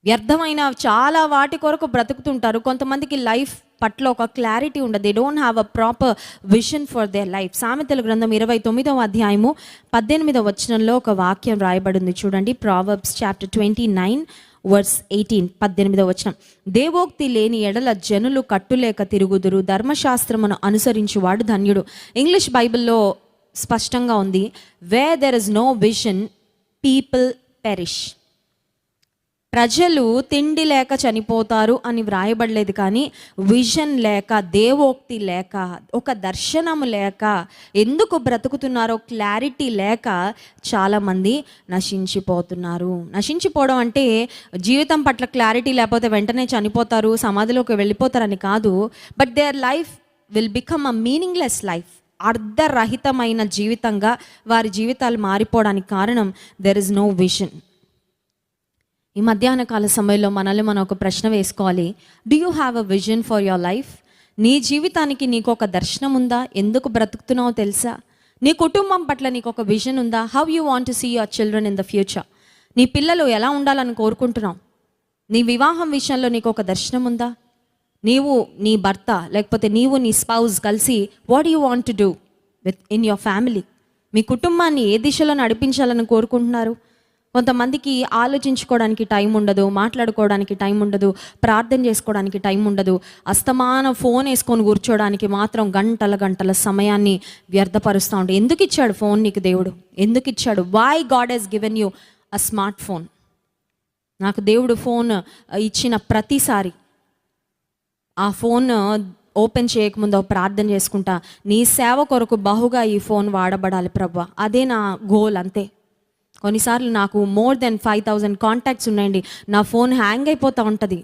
వ్యర్థమైన చాలా వాటి కొరకు బ్రతుకుతుంటారు. కొంతమందికి లైఫ్ పట్ల ఒక క్లారిటీ ఉండదు, they don't have a proper vision for their life. సామెతల గ్రంథం 29వ అధ్యాయము 18వ వచనంలో ఒక వాక్యం రాయబడింది చూడండి. ప్రావర్బ్స్ చాప్టర్ 29 వర్స్ 18, 18వ వచనం. దేవోక్తి లేని ఎడల జనులు కట్టులేక తిరుగుదురు, ధర్మశాస్త్రమును అనుసరించువాడు ధన్యుడు. ఇంగ్లీష్ బైబిల్లో స్పష్టంగా ఉంది, where there is no vision people perish. ప్రజలు తిండి లేక చనిపోతారు అని వ్రాయబడలేదు, కానీ విజన్ లేక, దేవోక్తి లేక, ఒక దర్శనము లేక, ఎందుకు బ్రతుకుతున్నారో క్లారిటీ లేక చాలామంది నశించిపోతున్నారు. నశించిపోవడం అంటే జీవితం పట్ల క్లారిటీ లేకపోతే వెంటనే చనిపోతారు, సమాధిలోకి వెళ్ళిపోతారని కాదు. But their life will become a meaningless life. అర్ధరహితమైన జీవితంగా వారి జీవితాలు మారిపోవడానికి కారణం దెర్ ఇస్ నో విజన్. ఈ మధ్యాహ్న కాల సమయంలో మనల్ని మనం ఒక ప్రశ్న వేసుకోవాలి. Do you have a vision for your life? నీ జీవితానికి నీకు ఒక దర్శనం ఉందా? ఎందుకు బ్రతుకుతున్నావో తెలుసా? నీ కుటుంబం పట్ల నీకు ఒక విజన్ ఉందా? How you want to see your children in the future? నీ పిల్లలు ఎలా ఉండాలని కోరుకుంటున్నావు? నీ వివాహం విషయంలో నీకు ఒక దర్శనం ఉందా? నీవు నీ భర్త లేకపోతే నీవు నీ స్పౌస్ కలిసి what you want to do within your family? మీ కుటుంబాన్ని ఏ దిశలో నడిపించాలని కోరుకుంటున్నారు? కొంతమందికి ఆలోచించుకోవడానికి టైం ఉండదు, మాట్లాడుకోవడానికి టైం ఉండదు, ప్రార్థన చేసుకోవడానికి టైం ఉండదు. అస్తమాన ఫోన్ వేసుకొని కూర్చోడానికి మాత్రం గంటల గంటల సమయాన్ని వ్యర్థపరుస్తూ ఉంటాడు. ఎందుకు ఇచ్చాడు ఫోన్ నీకు దేవుడు? ఎందుకు ఇచ్చాడు? Why God has given you a smart phone? నాకు దేవుడు ఫోన్ ఇచ్చిన ప్రతిసారి ఆ ఫోన్ ఓపెన్ చేయకముందు ప్రార్థన చేసుకుంటా, నీ సేవ కొరకు బహుగా ఈ ఫోన్ వాడబడాలి ప్రభువా. అదే నా గోల్, అంతే. కొన్నిసార్లు నాకు మోర్ దెన్ 5,000 కాంటాక్ట్స్ ఉన్నాయండి. నా ఫోన్ హ్యాంగ్ అయిపోతూ ఉంటుంది.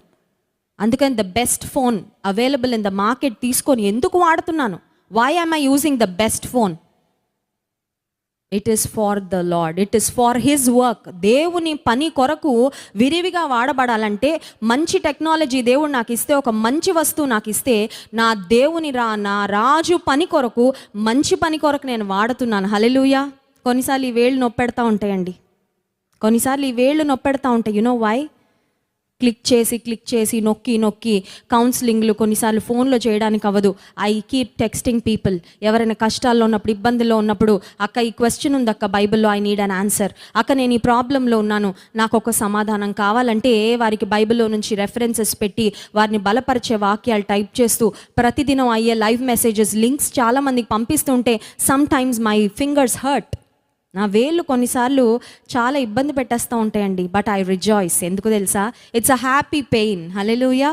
అందుకని the best phone available in the market తీసుకొని ఎందుకు వాడుతున్నాను? Why am I using the best phone? It is for the Lord, it is for his work. దేవుని పని కొరకు విరివిగా వాడబడాలంటే మంచి టెక్నాలజీ దేవుడు నాకు ఇస్తే, ఒక మంచి వస్తువు నాకు ఇస్తే, నా రాజు పని కొరకు, మంచి పని కొరకు నేను వాడుతున్నాను. హల్లెలూయా. కొన్నిసార్లు ఈ వేళ్ళు నొప్పెడతా ఉంటాయండి. You know why? క్లిక్ చేసి నొక్కి కౌన్సిలింగ్లు కొన్నిసార్లు ఫోన్లో చేయడానికి అవ్వదు. I keep texting people. ఎవరైనా కష్టాల్లో ఉన్నప్పుడు, ఇబ్బందుల్లో ఉన్నప్పుడు, అక్క ఈ క్వశ్చన్ ఉంది అక్క బైబిల్లో, ఐ నీడ్ అన్ ఆన్సర్. అక్క నేను ఈ ప్రాబ్లంలో ఉన్నాను, నాకు ఒక సమాధానం కావాలంటే వారికి బైబిల్లో నుంచి రెఫరెన్సెస్ పెట్టి వారిని బలపరిచే వాక్యాలు టైప్ చేస్తూ ప్రతిదినం అయ్యే లైవ్ మెసేజెస్ లింక్స్ చాలామందికి పంపిస్తుంటే sometimes my fingers hurt. నా వేళ్ళు కొన్నిసార్లు చాలా ఇబ్బంది పెట్టేస్తూ ఉంటాయండి. But I rejoice. ఎందుకు తెలుసా? It's a happy pain. హల్లెలూయా.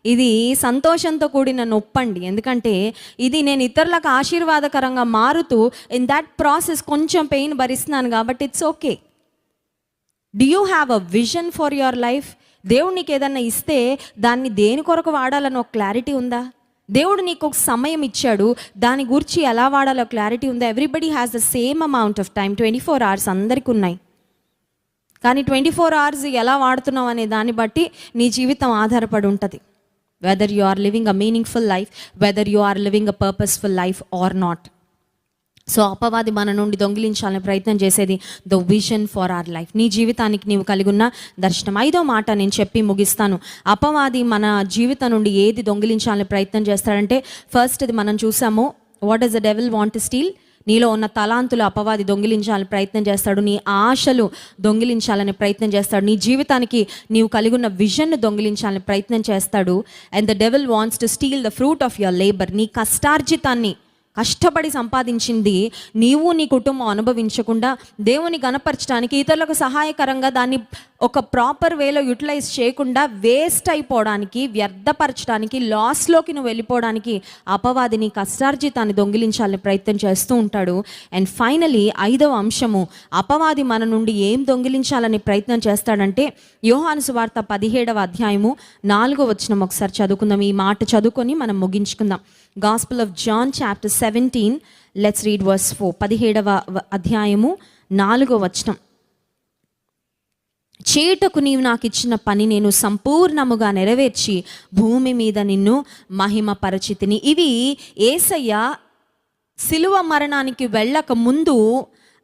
ఇది సంతోషంతో కూడిన నొప్పండి. ఎందుకంటే ఇది నేను ఇతరులకు ఆశీర్వాదకరంగా మారుతూ ఇన్ దట్ ప్రాసెస్ కొంచెం పెయిన్ భరిస్తున్నాను కాబట్టి it's okay. Do you have a vision for your life? దేవుడు నీకు ఏదన్నా ఇస్తే దాన్ని దేని కొరకు వాడాలని ఒక క్లారిటీ ఉందా? దేవుడు నీకు ఒక సమయం ఇచ్చాడు, దాని గురించి ఎలా వాడాలో క్లారిటీ ఉందా? Everybody has the same amount of time. 24 hours అందరికీ ఉన్నాయి. కానీ 24 hours ఎలా వాడుతున్నావు అనే దాన్ని బట్టి నీ జీవితం ఆధారపడి ఉంటుంది. Whether you are living a meaningful life, whether you are living a purposeful life or not. So అపవాది మన నుండి దొంగిలించాలని ప్రయత్నం చేసేది the vision for our life. నీ జీవితానికి నీవు కలిగి ఉన్న దర్శనం. 5వ మాట నేను చెప్పి ముగిస్తాను. అపవాది మన జీవితం నుండి ఏది దొంగిలించాలని ప్రయత్నం చేస్తాడంటే, ఫస్ట్ ఇది మనం చూసాము. What does the devil want to steal? నీలో ఉన్న తలాంతులు అపవాది దొంగిలించాలని ప్రయత్నం చేస్తాడు. నీ ఆశలు దొంగిలించాలని ప్రయత్నం చేస్తాడు. నీ జీవితానికి నీవు కలిగి ఉన్న విజన్ను దొంగిలించాలని ప్రయత్నం చేస్తాడు. And the devil wants to steal the fruit of your labour. నీ కష్టార్జితాన్ని, కష్టపడి సంపాదించింది నీవు నీ కుటుంబం అనుభవించకుండా దేవుని గణపరచడానికి, ఇతరులకు సహాయకరంగా దాన్ని ఒక ప్రాపర్ వేలో యూటిలైజ్ చేయకుండా వేస్ట్ అయిపోవడానికి, వ్యర్థపరచడానికి, లాస్లోకి నువ్వు వెళ్ళిపోవడానికి అపవాది నీ కష్టార్జితాన్ని దొంగిలించాలని ప్రయత్నం చేస్తూ ఉంటాడు. అండ్ ఫైనలీ 5వ అంశము, అపవాది మన నుండి ఏం దొంగిలించాలని ప్రయత్నం చేస్తాడంటే, యోహాను సువార్త 17వ అధ్యాయము 4వ వచనం ఒకసారి చదువుకుందాం. ఈ మాట చదువుకొని మనం ముగించుకుందాం. Gospel of John chapter 17, let's read verse 4. 17వ అధ్యాయము 4వ వచనం. చేయుటకు నీవు నాకు ఇచ్చిన పని నేను సంపూర్ణముగా నెరవేర్చి భూమి మీద నిన్ను మహిమపరచితిని. ఇవి యేసయ్య సిలువ మరణానికి వెళ్ళక ముందు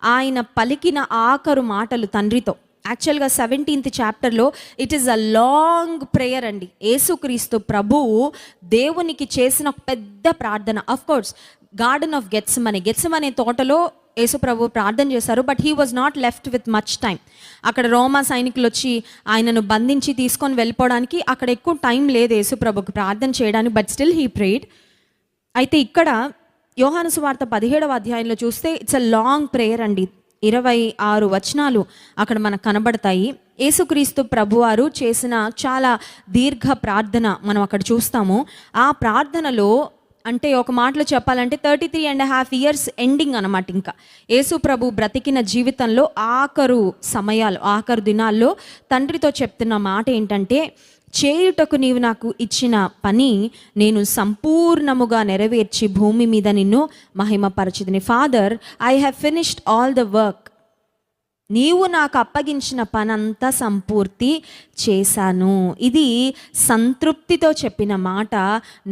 ఆయన పలికిన ఆఖరు మాటలు తండ్రితో. యాక్చువల్గా 17th చాప్టర్లో it is a long prayer అండి. యేసుక్రీస్తు ప్రభువు దేవునికి చేసిన పెద్ద ప్రార్థన. Of course garden of Gethsemane తోటలో యేసు ప్రభు ప్రార్థన చేశారు. But he was not left with much time. అక్కడ రోమా సైనికులు వచ్చి ఆయనను బంధించి తీసుకొని వెళ్ళిపోవడానికి అక్కడ ఎక్కువ టైం లేదు యేసు ప్రభుకి ప్రార్థన చేయడానికి. But still he prayed. అయితే ఇక్కడ యోహాను సువార్త 17వ అధ్యాయంలో చూస్తే ఇట్స్ అ లాంగ్ ప్రేయర్ అండి. 26 వచనాలు అక్కడ మనకు కనబడతాయి. యేసుక్రీస్తు ప్రభువారు చేసిన చాలా దీర్ఘ ప్రార్థన మనం అక్కడ చూస్తాము. ఆ ప్రార్థనలో అంటే ఒక మాటలో చెప్పాలంటే 33.5 years ఎండింగ్ అనమాట. ఇంకా యేసు ప్రభు బ్రతికిన జీవితంలో ఆఖరు దినాల్లో తండ్రితో చెప్తున్న మాట ఏంటంటే, చేయుటకు నీవు నాకు ఇచ్చిన పని నేను సంపూర్ణముగా నెరవేర్చి భూమి మీద నిన్ను మహిమపరచితిని. Father, I have finished all the work. నీవు నాకు అప్పగించిన పనంతా సంపూర్తి చేశాను. ఇది సంతృప్తితో చెప్పిన మాట,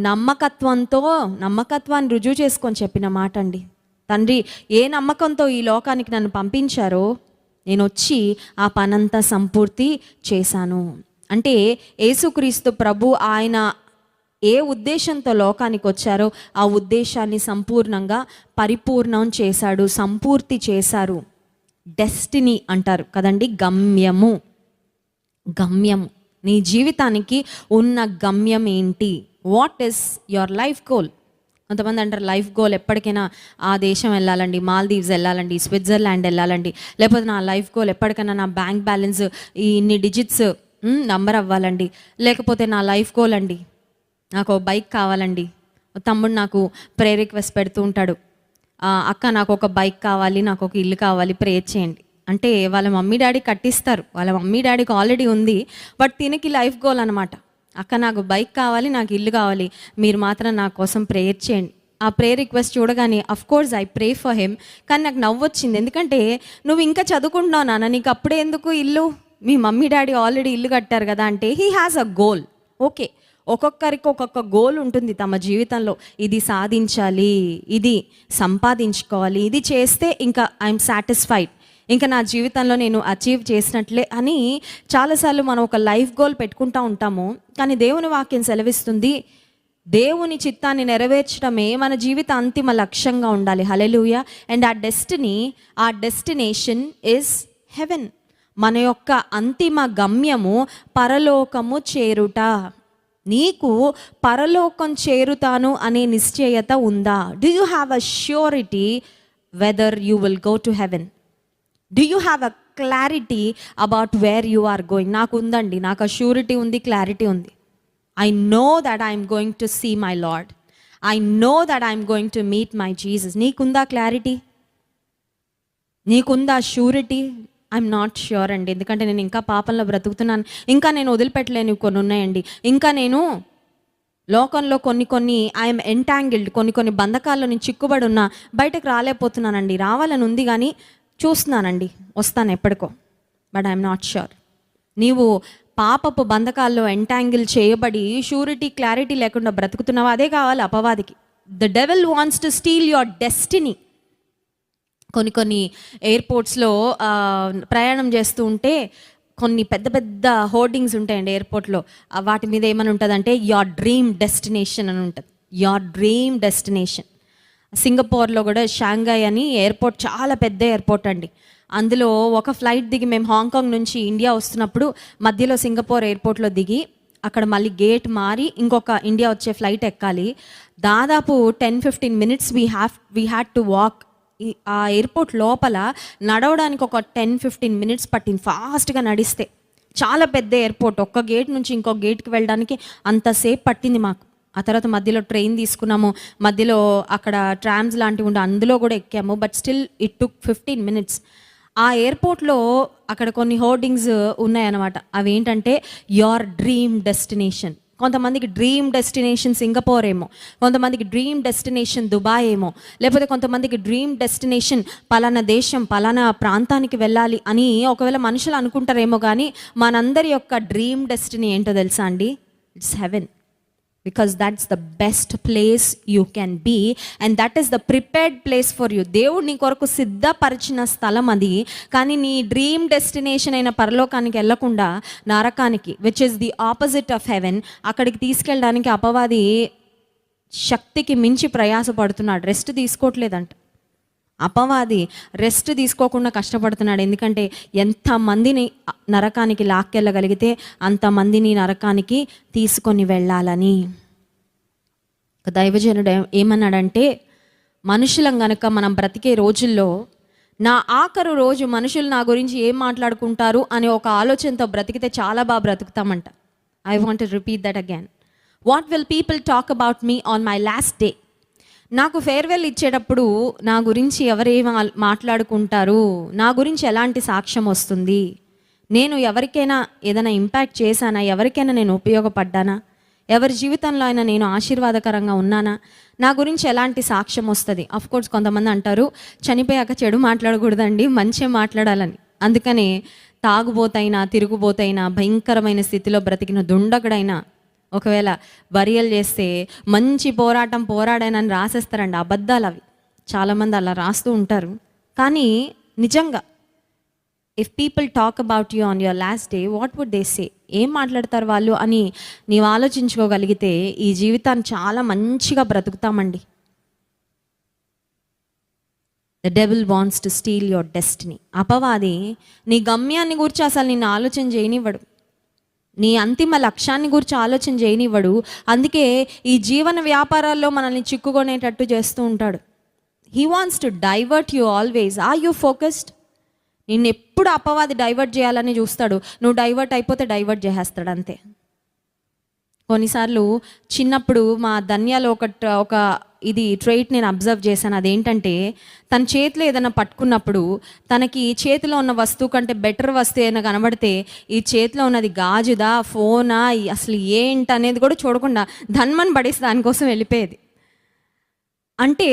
నమ్మకత్వాన్ని రుజువు చేసుకొని చెప్పిన మాట అండి. తండ్రి ఏ నమ్మకంతో ఈ లోకానికి నన్ను పంపించారో, నేను వచ్చి ఆ పనంతా సంపూర్తి చేశాను. అంటే యేసుక్రీస్తు ప్రభు ఆయన ఏ ఉద్దేశంతో లోకానికి వచ్చారో ఆ ఉద్దేశాన్ని సంపూర్ణంగా పరిపూర్ణం చేశాడు, సంపూర్తి చేశారు. డెస్టినీ అంటారు కదండి, గమ్యము. గమ్యం, నీ జీవితానికి ఉన్న గమ్యం ఏంటి? What is your life goal? కొంతమంది అంటారు లైఫ్ గోల్ ఎప్పటికైనా ఆ దేశం వెళ్ళాలండి, మాల్దీవ్స్ వెళ్ళాలండి, స్విట్జర్లాండ్ వెళ్ళాలండి, లేకపోతే నా లైఫ్ గోల్ ఎప్పటికైనా నా బ్యాంక్ బ్యాలెన్స్ ఈ ఇన్ని డిజిట్స్ నంబర్ అవ్వాలండి, లేకపోతే నా లైఫ్ గోల్ అండి నాకు బైక్ కావాలండి. తమ్ముడు నాకు ప్రే రిక్వెస్ట్ పెడుతూ ఉంటాడు, అక్క నాకు ఒక బైక్ కావాలి, నాకు ఒక ఇల్లు కావాలి, ప్రే చేయండి. అంటే వాళ్ళ మమ్మీ డాడీ కట్టిస్తారు, వాళ్ళ మమ్మీ డాడీకి ఆల్రెడీ ఉంది, బట్ తినకి లైఫ్ గోల్ అనమాట. అక్క నాకు బైక్ కావాలి, నాకు ఇల్లు కావాలి, మీరు మాత్రం నా కోసం ప్రేయర్ చేయండి. ఆ ప్రే రిక్వెస్ట్ చూడగానే of course I pray for him, కానీ నాకు నవ్వొచ్చింది. ఎందుకంటే నువ్వు ఇంకా చదువుకుంటున్నావు నాన్న, నీకు అప్పుడే ఎందుకు ఇల్లు? మీ మమ్మీ డాడీ ఆల్రెడీ ఇల్లు కట్టారు కదా. అంటే he has a goal. Okay, ఒక్కొక్కరికి ఒక్కొక్క గోల్ ఉంటుంది తమ జీవితంలో. ఇది సాధించాలి, ఇది సంపాదించుకోవాలి, ఇది చేస్తే ఇంకా ఐఎమ్ సాటిస్ఫైడ్, ఇంకా నా జీవితంలో నేను అచీవ్ చేసినట్లే అని చాలాసార్లు మనం ఒక లైఫ్ గోల్ పెట్టుకుంటూ ఉంటాము. కానీ దేవుని వాక్యం సెలవిస్తుంది, దేవుని చిత్తాన్ని నెరవేర్చడమే మన జీవిత అంతిమ లక్ష్యంగా ఉండాలి. హల్లెలూయా. అండ్ ఆ డెస్టినేషన్ ఇస్ హెవెన్. మన యొక్క అంతిమ గమ్యము పరలోకము చేరుట. నీకు పరలోకం చేరుతాను అనే నిశ్చయత ఉందా? Do you have a surety whether you will go to heaven? Do you have a clarity about where you are going? నాకు ఉందండి, నాకు ఆ ష్యూరిటీ ఉంది, క్లారిటీ ఉంది. I know that I'm going to see my Lord. I know that I'm going to meet my Jesus. నీకుందా clarity? నీకుందా surety? I'm not sure అండి, ఎందుకంటే నేను ఇంకా పాపంలో బ్రతుకుతున్నాను, ఇంకా నేను వదిలిపెట్టలేని కొన్ని ఉన్నాయండి, ఇంకా నేను లోకంలో కొన్ని ఐఎమ్ ఎంటాంగిల్డ్, కొన్ని బంధకాల్లో నేను చిక్కుబడి ఉన్నా, బయటకు రాలేకపోతున్నానండి. రావాలని ఉంది కానీ చూస్తున్నానండి, వస్తాను ఎప్పటికో, బట్ ఐఎమ్ నాట్ ష్యూర్. నీవు పాపపు బంధకాల్లో ఎంటాంగిల్ చేయబడి షూరిటీ క్లారిటీ లేకుండా బ్రతుకుతున్నావు, అదే కావాలి అపవాదికి. The devil wants to steal your destiny. కొన్ని ఎయిర్పోర్ట్స్లో ప్రయాణం చేస్తూ ఉంటే కొన్ని పెద్ద పెద్ద హోర్డింగ్స్ ఉంటాయండి ఎయిర్పోర్ట్లో. వాటి మీద ఏమని ఉంటుందంటే యువర్ డ్రీమ్ డెస్టినేషన్ అని ఉంటుంది. Your dream destination. సింగపూర్లో కూడా షాంఘై అని ఎయిర్పోర్ట్ చాలా పెద్ద ఎయిర్పోర్ట్ అండి. అందులో ఒక ఫ్లైట్ దిగి మేము హాంకాంగ్ నుంచి ఇండియా వస్తున్నప్పుడు మధ్యలో సింగపూర్ ఎయిర్పోర్ట్లో దిగి అక్కడ మళ్ళీ గేట్ మారి ఇంకొక ఇండియా వచ్చే ఫ్లైట్ ఎక్కాలి. దాదాపు 10-15 minutes we had to walk. ఆ ఎయిర్పోర్ట్ లోపల నడవడానికి ఒక 10-15 minutes పట్టింది ఫాస్ట్గా నడిస్తే. చాలా పెద్ద ఎయిర్పోర్ట్, ఒక్క గేట్ నుంచి ఇంకొక గేట్కి వెళ్ళడానికి అంతసేపు పట్టింది మాకు. ఆ తర్వాత మధ్యలో ట్రైన్ తీసుకున్నాము, మధ్యలో అక్కడ ట్రామ్స్ లాంటివి ఉండే అందులో కూడా ఎక్కాము, but still it took 15 minutes. ఆ ఎయిర్పోర్ట్లో అక్కడ కొన్ని హోర్డింగ్స్ ఉన్నాయన్నమాట. అవి ఏంటంటే యువర్ డ్రీమ్ డెస్టినేషన్. కొంతమందికి డ్రీమ్ డెస్టినేషన్ సింగపూర్ ఏమో, కొంతమందికి డ్రీమ్ డెస్టినేషన్ దుబాయ్ ఏమో, లేకపోతే కొంతమందికి డ్రీమ్ డెస్టినేషన్ పలానా దేశం పలానా ప్రాంతానికి వెళ్ళాలి అని ఒకవేళ మనుషులు అనుకుంటారేమో. కానీ మనందరి యొక్క డ్రీమ్ డెస్టినీ ఏంటో తెలుసా అండి? It's heaven. Because that's the best place you can be and that is the prepared place for you. దేవుడు నీ కొరకు సిద్ధపరిచిన స్థలం అది. కానీ నీ డ్రీమ్ డెస్టినేషన్ అయిన పరలోకానికి వెళ్ళకుండా నరకానికి, which is the opposite of haven, అక్కడికి తీసుకెళ్ళడానికి అపవాది శక్తికి మించి ప్రయాసపడుతున్నాడు. రెస్ట్ తీసుకోవట్లేదంట అపవాది, రెస్ట్ తీసుకోకుండా కష్టపడుతున్నాడు. ఎందుకంటే ఎంతమందిని నరకానికి లాక్కెళ్ళగలిగితే అంతమందిని నరకానికి తీసుకొని వెళ్ళాలని. దైవజనుడు ఏమన్నాడంటే, మనుషులం గనక మనం బ్రతికే రోజుల్లో నా ఆఖరు రోజు మనుషులు నా గురించి ఏం మాట్లాడుకుంటారు అనే ఒక ఆలోచనతో బ్రతికితే చాలా బాగా బ్రతుకుతామంట. I want to repeat that again. What will people talk about me on my last day? నాకు ఫేర్వెల్ ఇచ్చేటప్పుడు నా గురించి ఎవరేం మాట్లాడుకుంటారు, నా గురించి ఎలాంటి సాక్ష్యం వస్తుంది, నేను ఎవరికైనా ఏదైనా ఇంపాక్ట్ చేశానా, ఎవరికైనా నేను ఉపయోగపడ్డానా, ఎవరి జీవితంలో అయినా నేను ఆశీర్వాదకరంగా ఉన్నానా, నా గురించి ఎలాంటి సాక్ష్యం వస్తుంది? కోర్స్ కొంతమంది అంటారు చనిపోయాక చెడు మాట్లాడకూడదండి, మంచిగా మాట్లాడాలని. అందుకనే తాగుబోతైనా తిరుగుబోతైనా భయంకరమైన స్థితిలో బ్రతికిన దుండగుడైనా ఒకవేళ బరియలు చేస్తే మంచి పోరాడానని రాసేస్తారండి. అబద్ధాలు అవి. చాలామంది అలా రాస్తూ ఉంటారు. కానీ నిజంగా if people talk about you on your last day, what would they say? ఏం మాట్లాడతారు వాళ్ళు అని నీవు ఆలోచించుకోగలిగితే ఈ జీవితాన్ని చాలా మంచిగా బ్రతుకుతామండి. The devil wants to steal your destiny. అపవాది నీ గమ్యాన్ని గురించి అసలు నిన్ను ఆలోచన చేయనివ్వడు, నీ అంతిమ లక్ష్యాన్ని గురించి ఆలోచన చేయనివ్వడు. అందుకే ఈ జీవన వ్యాపారాల్లో మనల్ని చిక్కుకొనేటట్టు చేస్తూ ఉంటాడు. He wants to divert you always. Are you focused? నిన్ను ఎప్పుడు అపవాది డైవర్ట్ చేయాలని చూస్తాడు. నువ్వు డైవర్ట్ అయిపోతే డైవర్ట్ చేసేస్తాడు అంతే. కొన్నిసార్లు చిన్నప్పుడు మా ధన్యాలో ఒక ఇది ట్రైట్ నేను అబ్జర్వ్ చేశాను. అదేంటంటే, తన చేతిలో ఏదైనా పట్టుకున్నప్పుడు తనకి చేతిలో ఉన్న వస్తువు కంటే బెటర్ వస్తువు ఏదైనా కనబడితే ఈ చేతిలో ఉన్నది గాజుదా, ఫోనా, అసలు ఏంటనేది కూడా చూడకుండా ధన్మని పడేసి దానికోసం వెళ్ళిపోయేది. అంటే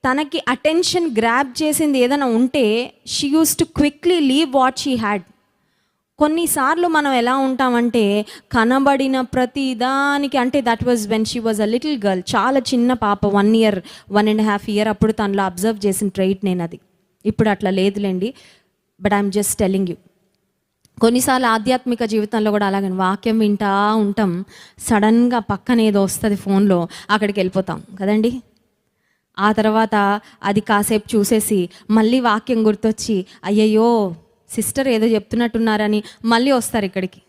తనకి అటెన్షన్ గ్రాప్ చేసింది ఏదైనా ఉంటే she use to quickly leave what she had. కొన్నిసార్లు మనం ఎలా ఉంటామంటే కనబడిన ప్రతి దానికి, అంటే that was when she was a little girl, చాలా చిన్న పాప, 1 year 1.5 year అప్పుడు తనలో అబ్జర్వ్ చేసిన ట్రైట్ నేను అది. ఇప్పుడు అట్లా లేదులేండి, but I'm just telling you. కొన్నిసార్లు ఆధ్యాత్మిక జీవితంలో కూడా అలాగే వాక్యం వింటా ఉంటాం, సడన్గా పక్కన ఏదో వస్తుంది ఫోన్లో, అక్కడికి వెళ్ళిపోతాం కదండి. ఆ తర్వాత అది కాసేపు చూసేసి మళ్ళీ వాక్యం గుర్తొచ్చి అయ్యయ్యో సిస్టర్ ఏదో చెప్తున్నట్టున్నారని మళ్ళీ వస్తారు ఇక్కడికి.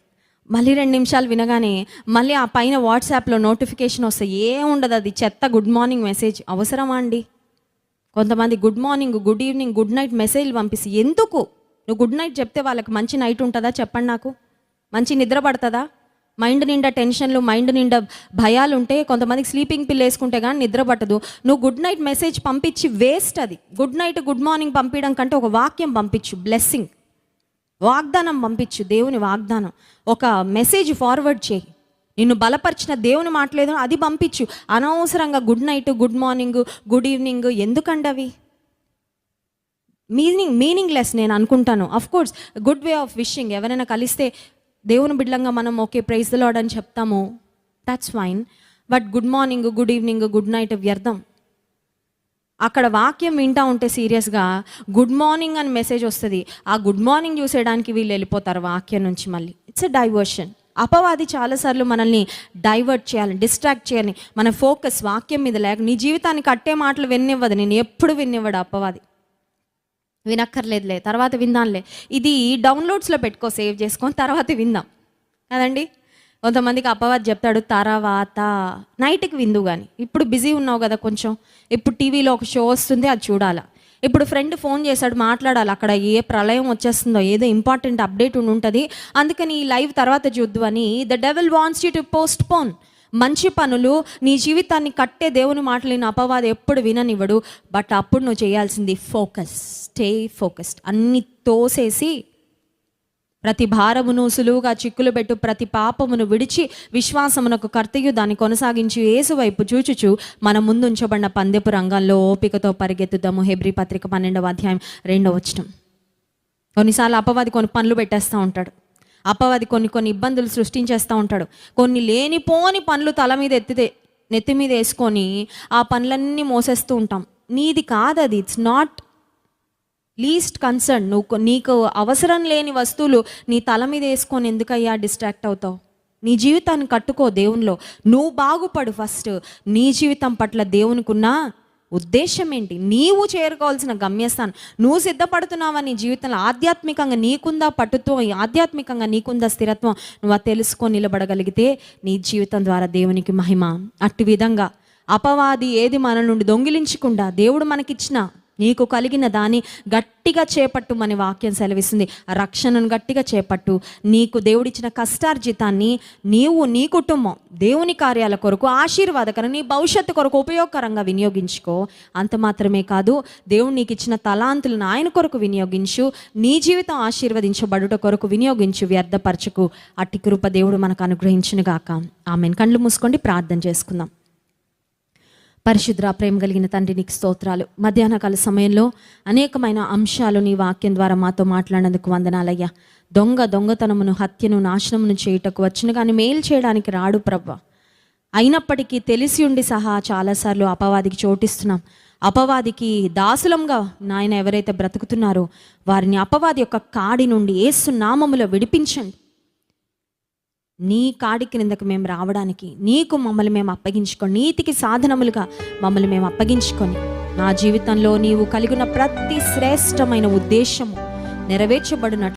మళ్ళీ 2 నిమిషాలు వినగానే మళ్ళీ ఆ పైన వాట్సాప్లో నోటిఫికేషన్ వస్తాయి. ఏముండదు, అది చెత్త గుడ్ మార్నింగ్ మెసేజ్. అవసరమా అండి? కొంతమంది good morning, good evening, good night మెసేజ్లు పంపిస్తే ఎందుకు? నువ్వు గుడ్ నైట్ చెప్తే వాళ్ళకి మంచి నైట్ ఉంటుందా చెప్పండి నాకు? మంచి నిద్ర పడుతుందా? మైండ్ నిండా టెన్షన్లు, మైండ్ నిండా భయాలు ఉంటే కొంతమందికి స్లీపింగ్ పిల్ వేసుకుంటే కానీ నిద్ర పట్టదు. నువ్వు గుడ్ నైట్ మెసేజ్ పంపించి వేస్ట్. అది గుడ్ నైట్ గుడ్ మార్నింగ్ పంపించడం కంటే ఒక వాక్యం పంపించు, బ్లెస్సింగ్, వాగ్దానం పంపించు, దేవుని వాగ్దానం, ఒక మెసేజ్ ఫార్వర్డ్ చేయి. నిన్ను బలపరిచిన దేవుని మాటలేదు అది పంపించు. అనవసరంగా good night, good morning, good evening ఎందుకండి? అవి మీనింగ్లెస్ నేను అనుకుంటాను. Of course good way of wishing, ఎవరైనా కలిస్తే దేవుని బిడ్డలంగా మనం ఓకే ప్రైజ్ ది లార్డ్ అని చెప్తాము, that's fine. But good morning, good evening, good night వ్యర్థం. అక్కడ వాక్యం వింటా ఉంటే సీరియస్గా గుడ్ మార్నింగ్ అని మెసేజ్ వస్తుంది, ఆ గుడ్ మార్నింగ్ చూసేయడానికి వీళ్ళు వెళ్ళిపోతారు వాక్యం నుంచి. మళ్ళీ ఇట్స్ ఎ డైవర్షన్. అపవాది చాలాసార్లు మనల్ని డైవర్ట్ చేయాలి, డిస్ట్రాక్ట్ చేయాలి, మన ఫోకస్ వాక్యం మీద లేక నీ జీవితాన్ని కట్టే మాటలు వినివ్వదు. నేను ఎప్పుడు వినివ్వడు అపవాది. వినక్కర్లేదులే, తర్వాత విందాంలే, ఇది డౌన్లోడ్స్లో పెట్టుకో, సేవ్ చేసుకొని తర్వాత విందాం కదండి. కొంతమందికి అపవాది చెప్తాడు తర్వాత నైట్కి విందు, కానీ ఇప్పుడు బిజీ ఉన్నావు కదా కొంచెం, ఇప్పుడు టీవీలో ఒక షో వస్తుంది అది చూడాలా, ఇప్పుడు ఫ్రెండ్ ఫోన్ చేశాడు మాట్లాడాలి, అక్కడ ఏ ప్రళయం వచ్చేస్తుందో ఏదో ఇంపార్టెంట్ అప్డేట్ ఉంటుంది, అందుకని ఈ లైవ్ తర్వాత చూద్దు అని the devil wants you to post phone. మంచి పనులు, నీ జీవితాన్ని కట్టే దేవుని మాటలు అపవాది ఎప్పుడు విననివ్వడు. బట్ అప్పుడు నువ్వు చేయాల్సింది ఫోకస్, స్టే ఫోకస్డ్. అన్ని తోసేసి ప్రతి భారమును సులువుగా చిక్కులు పెట్టు, ప్రతి పాపమును విడిచి విశ్వాసమునకు కర్తయు దాన్ని కొనసాగించి యేసు వైపు చూచుచు మన ముందు ఉంచబడిన పందెపు రంగంలో ఓపికతో పరిగెత్తుదాము. హెబ్రీ పత్రిక 12వ అధ్యాయం 2వ వచనం. కొన్నిసార్లు అపవాది కొన్ని పనులు పెట్టేస్తూ ఉంటాడు, అపవాది కొన్ని ఇబ్బందులు సృష్టించేస్తూ ఉంటాడు. కొన్ని లేనిపోని పనులు తల మీద నెత్తి మీద వేసుకొని ఆ పనులన్నీ మోసేస్తూ ఉంటాం. నీది కాదు అది, ఇట్స్ నాట్ లీస్ట్ కన్సర్న్. నీకు అవసరం లేని వస్తువులు నీ తల మీద వేసుకొని ఎందుకయ్యా డిస్ట్రాక్ట్ అవుతావు? నీ జీవితాన్ని కట్టుకో దేవునిలో, నువ్వు బాగుపడు ఫస్ట్. నీ జీవితం పట్ల దేవునికున్న ఉద్దేశం ఏంటి, నీవు చేరుకోవాల్సిన గమ్యస్థానం, నువ్వు సిద్ధపడుతున్నావా నీ జీవితంలో? ఆధ్యాత్మికంగా నీకుందా పట్టుత్వం, ఆధ్యాత్మికంగా నీకుందా స్థిరత్వం, నువ్వు తెలుసుకొని నిలబడగలిగితే నీ జీవితం ద్వారా దేవునికి మహిమ. అట్టి విధంగా అపవాది ఏది మన నుండి దొంగిలించకుండా దేవుడు మనకిచ్చిన నీకు కలిగిన దాన్ని గట్టిగా చేపట్టు మన వాక్యం సెలవిస్తుంది. రక్షణను గట్టిగా చేపట్టు. నీకు దేవుడిచ్చిన కష్టార్జితాన్ని నీవు నీ కుటుంబం దేవుని కార్యాల కొరకు ఆశీర్వాదకరం, నీ భవిష్యత్తు కొరకు ఉపయోగకరంగా వినియోగించుకో. అంత మాత్రమే కాదు, దేవుడు నీకు ఇచ్చిన తలాంతులను ఆయన కొరకు వినియోగించు. నీ జీవితం ఆశీర్వదించబడుట కొరకు వినియోగించు, వ్యర్థపరచుకు. అట్టి కృప దేవుడు మనకు అనుగ్రహించును గాక. ఆమెన్. కళ్ళు మూసుకోండి, ప్రార్థన చేసుకుందాం. పరిశుద్ర ప్రేమ కలిగిన తండ్రి, నీకు స్తోత్రాలు. మధ్యాహ్నకాల సమయంలో అనేకమైన అంశాలు నీ వాక్యం ద్వారా మాతో మాట్లాడినందుకు వందనాలయ్యా. దొంగతనమును, హత్యను, నాశనమును చేయుటకు వచ్చును కానీ మేలు చేయడానికి రాడు ప్రభువా. అయినప్పటికీ తెలిసి ఉండి సహా చాలాసార్లు అపవాదికి చోటిస్తున్నాం. అపవాదికి దాసులంగా నాయన ఎవరైతే బ్రతుకుతున్నారో వారిని అపవాది యొక్క కాడి నుండి యేసు నామములో విడిపించండి. నీ కాడి క్రిందకు మేము రావడానికి నీకు మమ్మల్ని మేము అప్పగించుకొని, నీతికి సాధనములుగా మమ్మల్ని మేము అప్పగించుకొని, నా జీవితంలో నీవు కలిగిన ప్రతి శ్రేష్టమైన ఉద్దేశము నెరవేర్చబడినట్లు